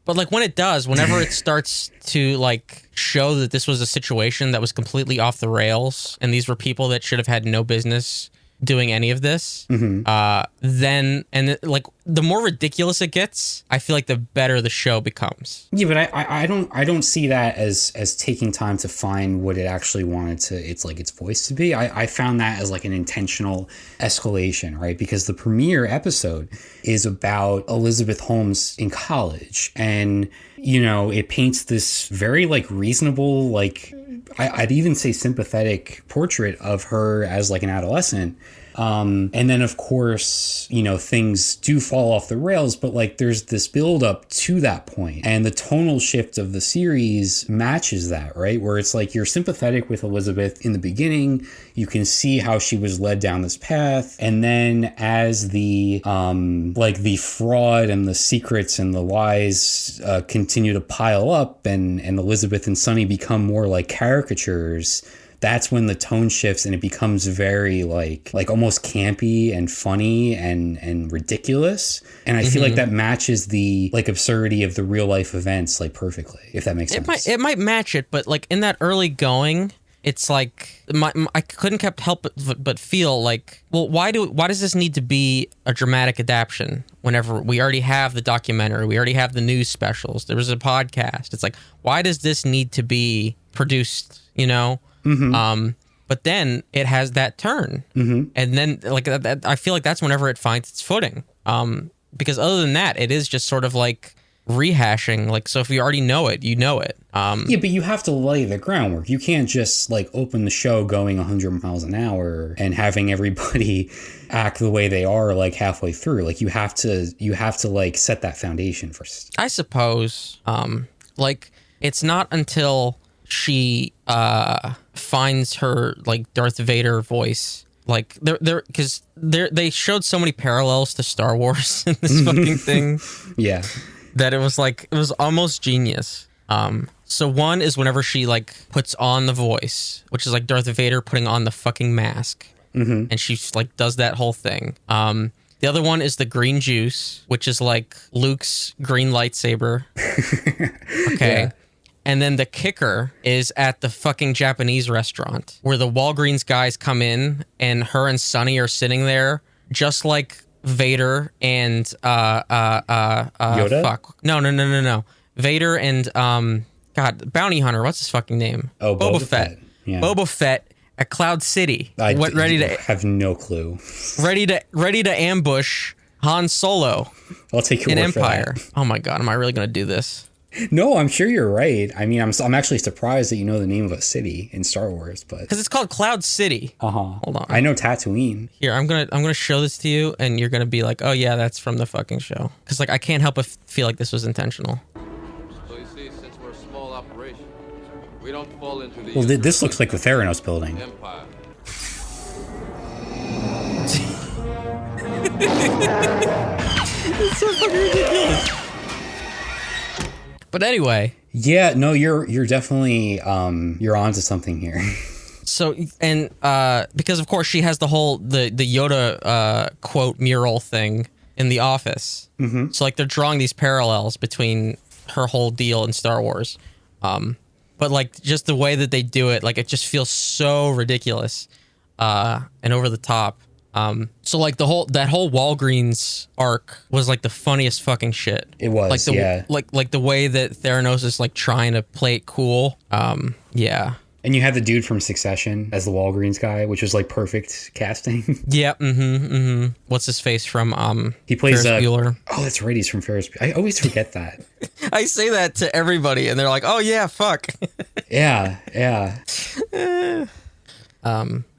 But like when it does, whenever it starts to like show that this was a situation that was completely off the rails and these were people that should have had no business doing any of this, then like the more ridiculous it gets, I feel like the better the show becomes. Yeah, but I don't see that as taking time to find what it actually wanted to its voice to be. I found that as like an intentional escalation, right? Because the premiere episode is about Elizabeth Holmes in college, and it paints this very like reasonable, like I'd even say sympathetic portrait of her as like an adolescent. And then of course, things do fall off the rails, but like there's this build up to that point, and the tonal shift of the series matches that, right? Where it's like you're sympathetic with Elizabeth in the beginning, you can see how she was led down this path, and then as the like the fraud and the secrets and the lies continue to pile up, and Elizabeth and Sonny become more like caricatures, that's when the tone shifts and it becomes very like almost campy and funny and ridiculous. And I feel like that matches the like absurdity of the real life events like perfectly, if that makes sense. It might match it, but like in that early going, it's like I couldn't help but feel like, well, why does this need to be a dramatic adaptation whenever we already have the documentary, we already have the news specials, there was a podcast. It's like, why does this need to be produced, but then it has that turn, and then like I feel like that's whenever it finds its footing. Because other than that, it is just sort of like rehashing. Like, so if you already know it, you know it. Yeah, but you have to lay the groundwork. You can't just like open the show going 100 miles an hour and having everybody act the way they are like halfway through. Like you have to like set that foundation first. I suppose. Like it's not until she finds her like Darth Vader voice. Like they showed so many parallels to Star Wars in this fucking thing. Yeah. That it was almost genius. So one is whenever she like puts on the voice, which is like Darth Vader putting on the fucking mask, and she like does that whole thing. The other one is the green juice, which is like Luke's green lightsaber. Okay. Yeah. And then the kicker is at the fucking Japanese restaurant where the Walgreens guys come in and her and Sonny are sitting there just like Vader and Yoda? Fuck. No. Vader and God, Bounty Hunter, what's his fucking name? Oh, Boba Fett. Yeah. Boba Fett at Cloud City. I have no clue. Ready to ambush Han Solo. I'll take your in word Empire. for that. Oh my God, am I really gonna do this? No, I'm sure you're right. I mean, I'm actually surprised that you know the name of a city in Star Wars, but because it's called Cloud City. Hold on. I know Tatooine. Here, I'm gonna show this to you, and you're gonna be like, oh yeah, that's from the fucking show. Because like I can't help but feel like this was intentional. So you see, since we're a small operation, we don't fall into the. Well, this looks like the Theranos building. Empire. It's so fucking ridiculous. But anyway. Yeah, no, you're definitely you're onto something here. So and because of course she has the whole the Yoda quote mural thing in the office. Mm-hmm. So like they're drawing these parallels between her whole deal in Star Wars. But like just the way that they do it, like it just feels so ridiculous and over the top. So like that whole Walgreens arc was like the funniest fucking shit. It was, like yeah. Like the way that Theranos is like trying to play it cool. Yeah. And you had the dude from Succession as the Walgreens guy, which was like perfect casting. Yeah. What's his face from? He plays Ferris Bueller. Oh, that's right. He's from Ferris. I always forget that. I say that to everybody, and they're like, "Oh yeah, fuck." Yeah.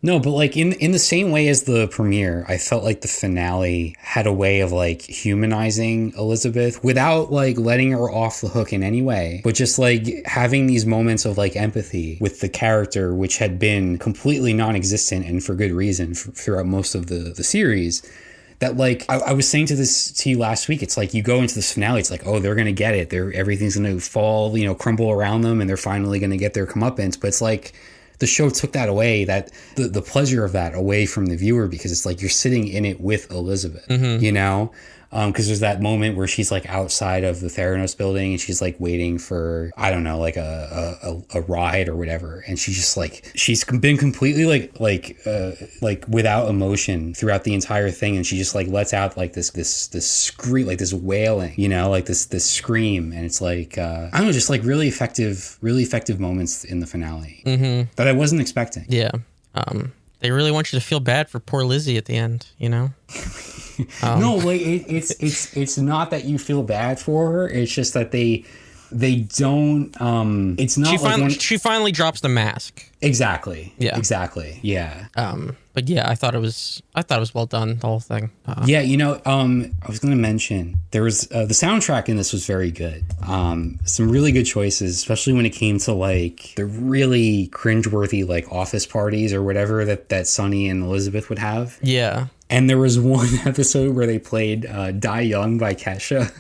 No, but like in the same way as the premiere, I felt like the finale had a way of like humanizing Elizabeth without like letting her off the hook in any way, but just like having these moments of like empathy with the character, which had been completely non-existent and for good reason throughout most of the series. That like I was saying to you last week, it's like you go into this finale, it's like, oh, they're gonna get it, everything's gonna fall, crumble around them, and they're finally gonna get their comeuppance. But it's like the show took that away, that the pleasure of that away from the viewer, because it's like you're sitting in it with Elizabeth, because there's that moment where she's like outside of the Theranos building and she's like waiting for, I don't know, like a ride or whatever, and she's just like, she's been completely like without emotion throughout the entire thing, and she just like lets out like this scream, like this wailing, like this scream, and it's like I don't know, just like really effective moments in the finale that I wasn't expecting. Yeah. They really want you to feel bad for poor Lizzie at the end, No, like it's not that you feel bad for her. It's just that they don't. It's not. She finally drops the mask. Exactly. Yeah. Exactly. Yeah. But yeah, I thought it was well done, the whole thing. Yeah. I was going to mention there was the soundtrack in this was very good. Some really good choices, especially when it came to like the really cringeworthy like office parties or whatever that Sonny and Elizabeth would have. Yeah. And there was one episode where they played Die Young by Kesha.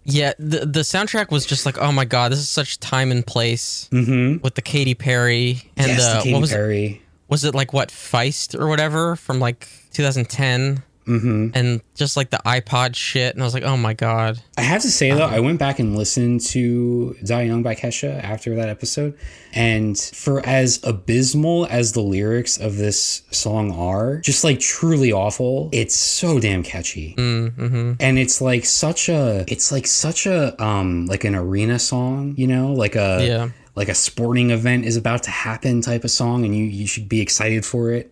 Yeah, the soundtrack was just like, oh my God, this is such time and place with the Katy Perry and the Katy Perry. Was it like what, Feist or whatever from like 2010? And just like the iPod shit, and I was like, oh my God. I have to say though, I went back and listened to Die Young by Kesha after that episode, and for as abysmal as the lyrics of this song are, just like truly awful, it's so damn catchy. And it's like such a like an arena song, like like a sporting event is about to happen type of song, and you should be excited for it.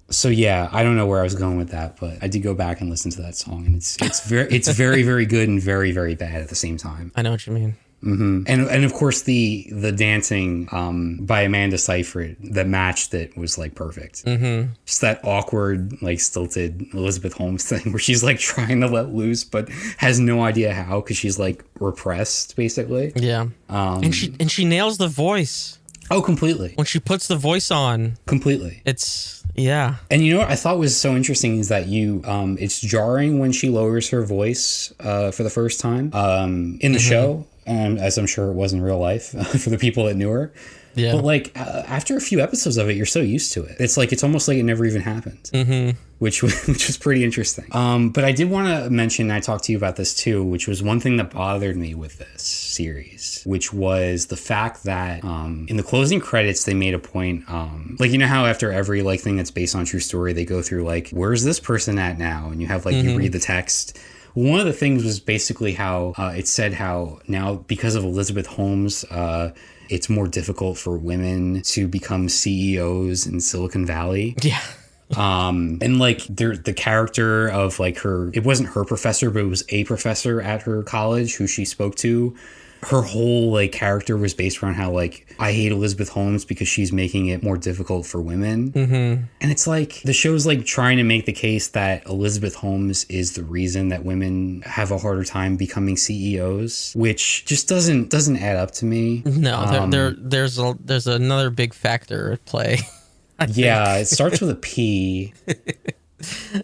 So yeah, I don't know where I was going with that, but I did go back and listen to that song, and it's very very good and very very bad at the same time. I know what you mean. And of course the dancing by Amanda Seyfried that matched it was like perfect. Just that awkward like stilted Elizabeth Holmes thing where she's like trying to let loose but has no idea how because she's like repressed basically. Yeah. And she nails the voice. Oh, completely. When she puts the voice on. Completely. It's yeah. And you know what I thought was so interesting is that it's jarring when she lowers her voice for the first time in the show. As I'm sure it was in real life for the people that knew her. Yeah. But like after a few episodes of it, you're so used to it. It's almost like it never even happened, which was pretty interesting. But I did want to mention, I talked to you about this too, which was one thing that bothered me with this series, which was the fact that in the closing credits, they made a point, like, you know how after every like thing that's based on true story, they go through like, where's this person at now? And you have like, you read the text. One of the things was basically how it said how now because of Elizabeth Holmes, it's more difficult for women to become CEOs in Silicon Valley. Yeah. And like the character of like it wasn't her professor, but it was a professor at her college who she spoke to. Her whole like character was based around how like I hate Elizabeth Holmes because she's making it more difficult for women. And it's like the show's like trying to make the case that Elizabeth Holmes is the reason that women have a harder time becoming CEOs, which just doesn't add up to me. No, there's another big factor at play. Yeah, it starts with a P,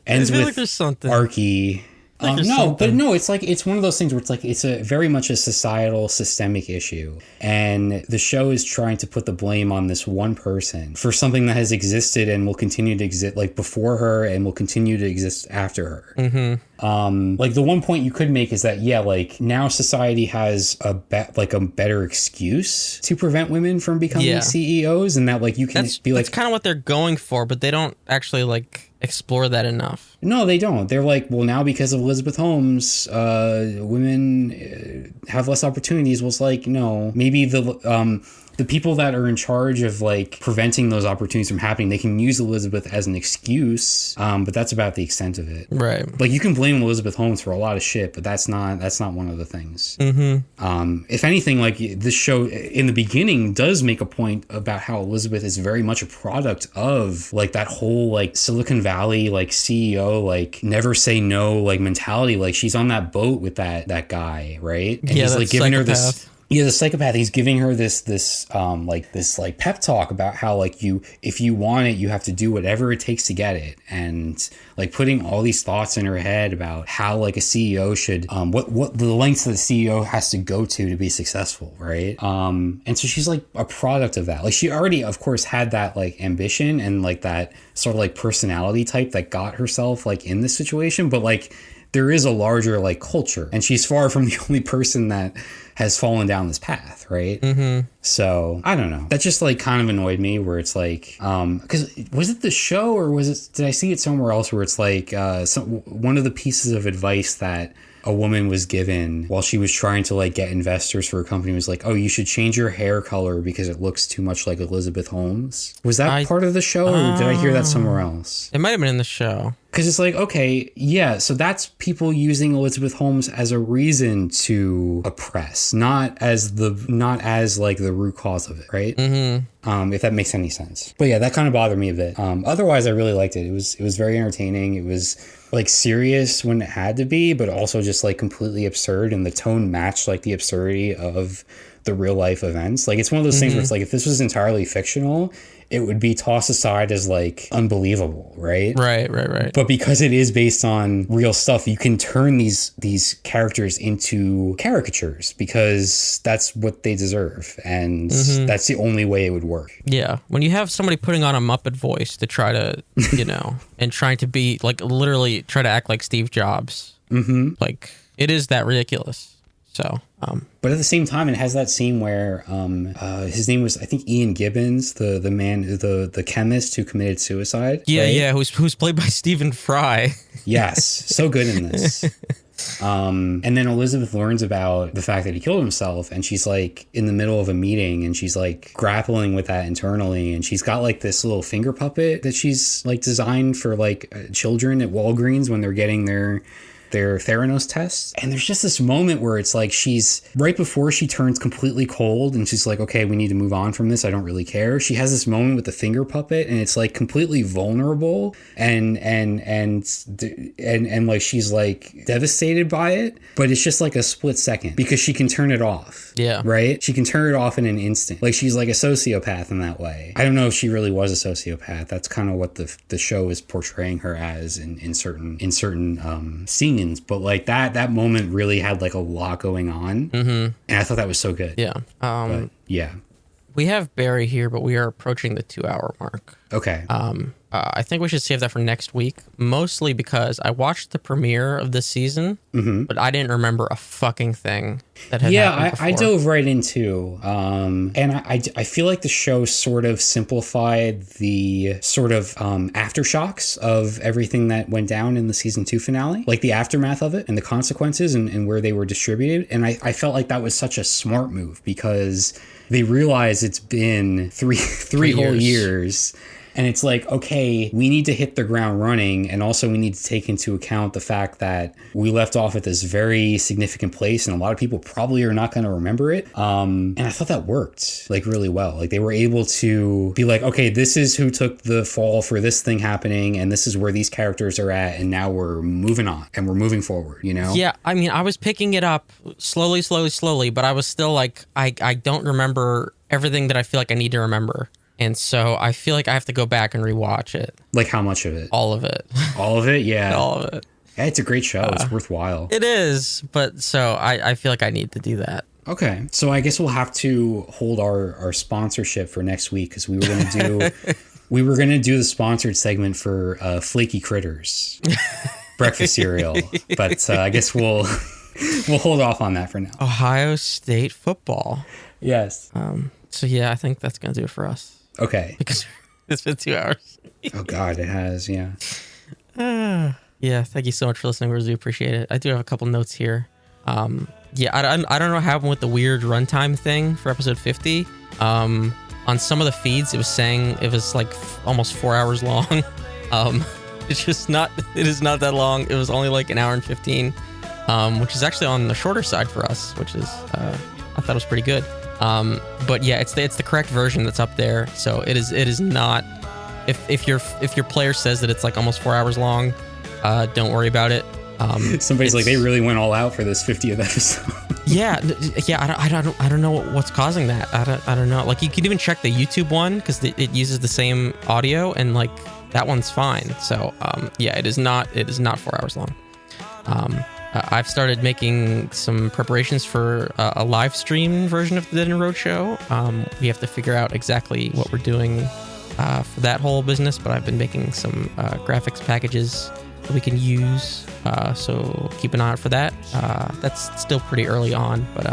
ends with like there's something. Archie. It's one of those things where it's like it's a very much a societal systemic issue, and the show is trying to put the blame on this one person for something that has existed and will continue to exist like before her and will continue to exist after her. Like the one point you could make is that like now society has a better excuse to prevent women from becoming CEOs, and that like you can be like that's kind of what they're going for, but they don't actually like explore that enough. No, they don't. They're like, well, now because of Elizabeth Holmes, women have less opportunities. Well, it's like, no, maybe the people that are in charge of like preventing those opportunities from happening, they can use Elizabeth as an excuse, but that's about the extent of it. Right. Like you can blame Elizabeth Holmes for a lot of shit, but that's not one of the things. If anything, like this show in the beginning does make a point about how Elizabeth is very much a product of like that whole like Silicon Valley like CEO like never say no like mentality. Like she's on that boat with that guy, right? And he's like giving her this. Yeah, the psychopath, he's giving her this pep talk about how like if you want it, you have to do whatever it takes to get it. And like putting all these thoughts in her head about how like a CEO should, what the lengths that the CEO has to go to be successful. Right. And so she's like a product of that. Like she already, of course, had that like ambition and like that sort of like personality type that got herself like in this situation. But like there is a larger like culture, and she's far from the only person that has fallen down this path, right? So I don't know. That just like kind of annoyed me where it's like, because was it the show or did I see it somewhere else where it's like one of the pieces of advice that a woman was given while she was trying to like get investors for a company was like, oh, you should change your hair color because it looks too much like Elizabeth Holmes. Was that part of the show or did I hear that somewhere else? It might have been in the show. Because it's like, okay, yeah, so that's people using Elizabeth Holmes as a reason to oppress, not as like the root cause of it, right? If that makes any sense. But yeah, that kind of bothered me a bit. Otherwise, I really liked it. It was very entertaining. It was like serious when it had to be, but also just like completely absurd, and the tone matched like the absurdity of the real life events. Like it's one of those things where it's like if this was entirely fictional, it would be tossed aside as like unbelievable, right? Right. But because it is based on real stuff, you can turn these characters into caricatures because that's what they deserve, and that's the only way it would work. Yeah, when you have somebody putting on a Muppet voice to try to, and trying to be like literally try to act like Steve Jobs, like it is that ridiculous. So, but at the same time, it has that scene where his name was, I think, Ian Gibbons, the man, the chemist who committed suicide. Yeah, right? yeah, who's played by Stephen Fry. Yes, so good in this. And then Elizabeth learns about the fact that he killed himself, and she's like in the middle of a meeting, and she's like grappling with that internally, and she's got like this little finger puppet that she's like designed for like children at Walgreens when they're getting their Theranos tests. And there's just this moment where it's like she's right before she turns completely cold and she's like, okay, we need to move on from this. I don't really care. She has this moment with the finger puppet, and it's like completely vulnerable and like she's like devastated by it, but it's just like a split second because she can turn it off. Yeah. Right? She can turn it off in an instant. Like she's like a sociopath in that way. I don't know if she really was a sociopath. That's kind of what the show is portraying her as in certain scenes. But like that moment really had like a lot going on, and I thought that was so good. Yeah. But, yeah. We have Barry here, but we are approaching the 2-hour mark. Okay. I think we should save that for next week, mostly because I watched the premiere of this season, but I didn't remember a fucking thing that had happened before. I dove right into, and I feel like the show sort of simplified the sort of aftershocks of everything that went down in the season 2 finale, like the aftermath of it and the consequences and where they were distributed. And I felt like that was such a smart move because they realize it's been three whole years. And it's like, okay, we need to hit the ground running. And also we need to take into account the fact that we left off at this very significant place and a lot of people probably are not going to remember it. And I thought that worked like really well. Like they were able to be like, okay, this is who took the fall for this thing happening. And this is where these characters are at. And now we're moving on and we're moving forward, you know? Yeah. I mean, I was picking it up slowly, but I was still like, I don't remember everything that I feel like I need to remember. And so I feel like I have to go back and rewatch it. Like how much of it? All of it. All of it? Yeah. All of it. Yeah, it's a great show. It's worthwhile. It is. But so I feel like I need to do that. Okay. So I guess we'll have to hold our sponsorship for next week because we were going to do the sponsored segment for Flaky Critters breakfast cereal. But I guess we'll hold off on that for now. Ohio State football. Yes. So yeah, I think that's going to do it for us. Okay. Because it's been 2 hours. Oh God, it has. Yeah. Yeah. Thank you so much for listening. We really appreciate it. I do have a couple notes here. Yeah, I don't know what happened with the weird runtime thing for episode 50. On some of the feeds, it was saying it was like almost 4 hours long. It's just not. It is not that long. It was only like an hour and 15, which is actually on the shorter side for us, which is I thought it was pretty good. But yeah, it's the correct version that's up there. So it is not. If your player says that it's like almost 4 hours long, don't worry about it. Somebody's like, they really went all out for this 50th episode. yeah. I don't know what's causing that. I don't know. Like you can even check the YouTube one because it uses the same audio and like that one's fine. So yeah, it is not 4 hours long. I've started making some preparations for a live stream version of the DeadEndRoad show. We have to figure out exactly what we're doing for that whole business, but I've been making some graphics packages that we can use. So keep an eye out for that. That's still pretty early on, but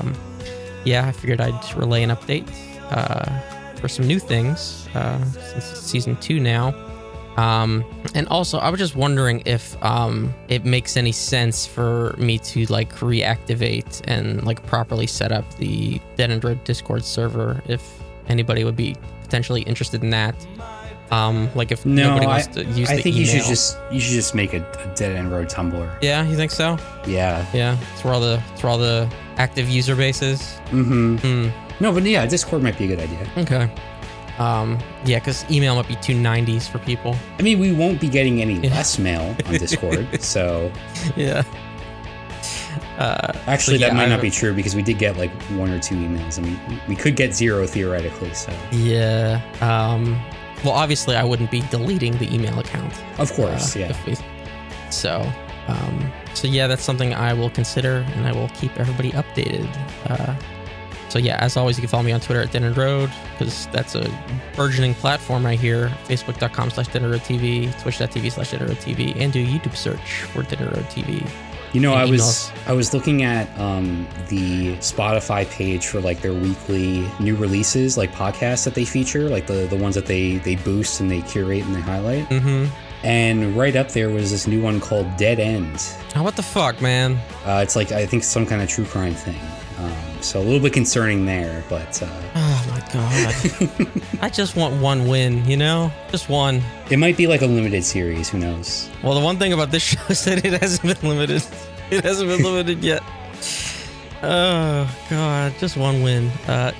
yeah, I figured I'd relay an update for some new things since it's season 2 now. And also I was just wondering if it makes any sense for me to like reactivate and like properly set up the DeadEndRoad Discord server, if anybody would be potentially interested in that. Like if nobody wants to use the think email. you should just make a DeadEndRoad Tumblr. Yeah, you think so? Yeah. It's where all the active user base is. Mm-hmm. No, but yeah, Discord might be a good idea. Okay. Yeah, because email might be too 90s for people. I mean, we won't be getting any less mail on Discord, so yeah. Actually, that might not be true because we did get like 1 or 2 emails, and we could get 0 theoretically. So yeah. Well, obviously, I wouldn't be deleting the email account. Of course, yeah. So yeah, that's something I will consider, and I will keep everybody updated. So yeah, as always, you can follow me on Twitter at DeadEndRoad, because that's a burgeoning platform right here. Facebook.com/DeadEndRoadTV, Twitch.tv/DeadEndRoadTV, and do a YouTube search for DeadEndRoadTV. You know, I was looking at the Spotify page for like their weekly new releases, like podcasts that they feature, like the ones that they boost and they curate and they highlight. Mm-hmm. And right up there was this new one called Dead End. Oh, what the fuck, man? It's like, I think, some kind of true crime thing. So a little bit concerning there, but... Oh my god. I just want one win, you know? Just one. It might be like a limited series, who knows? Well, the one thing about this show is that it hasn't been limited. It hasn't been limited yet. Oh god, just one win.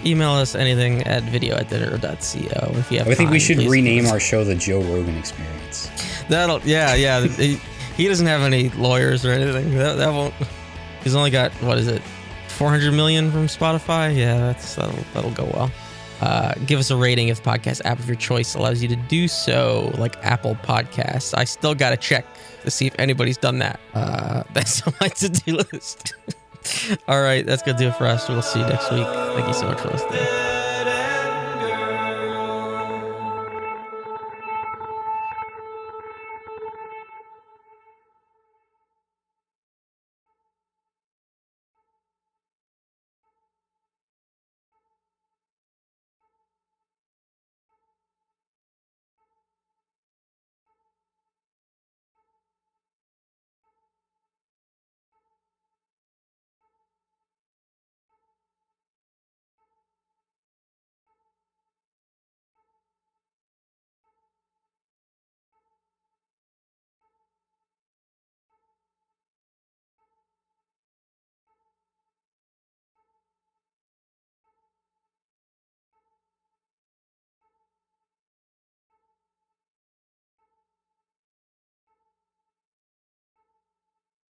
Email us anything at video@deadendroad.co if you have I think we time, should please. rename our show the Joe Rogan Experience. Yeah. He doesn't have any lawyers or anything. That won't. He's only got, what is it, 400 million from Spotify? Yeah, that'll go well. Give us a rating if podcast app of your choice allows you to do so, like Apple Podcasts. I still got to check to see if anybody's done that. That's on my to-do list. All right, that's going to do it for us. We'll see you next week. Thank you so much for listening.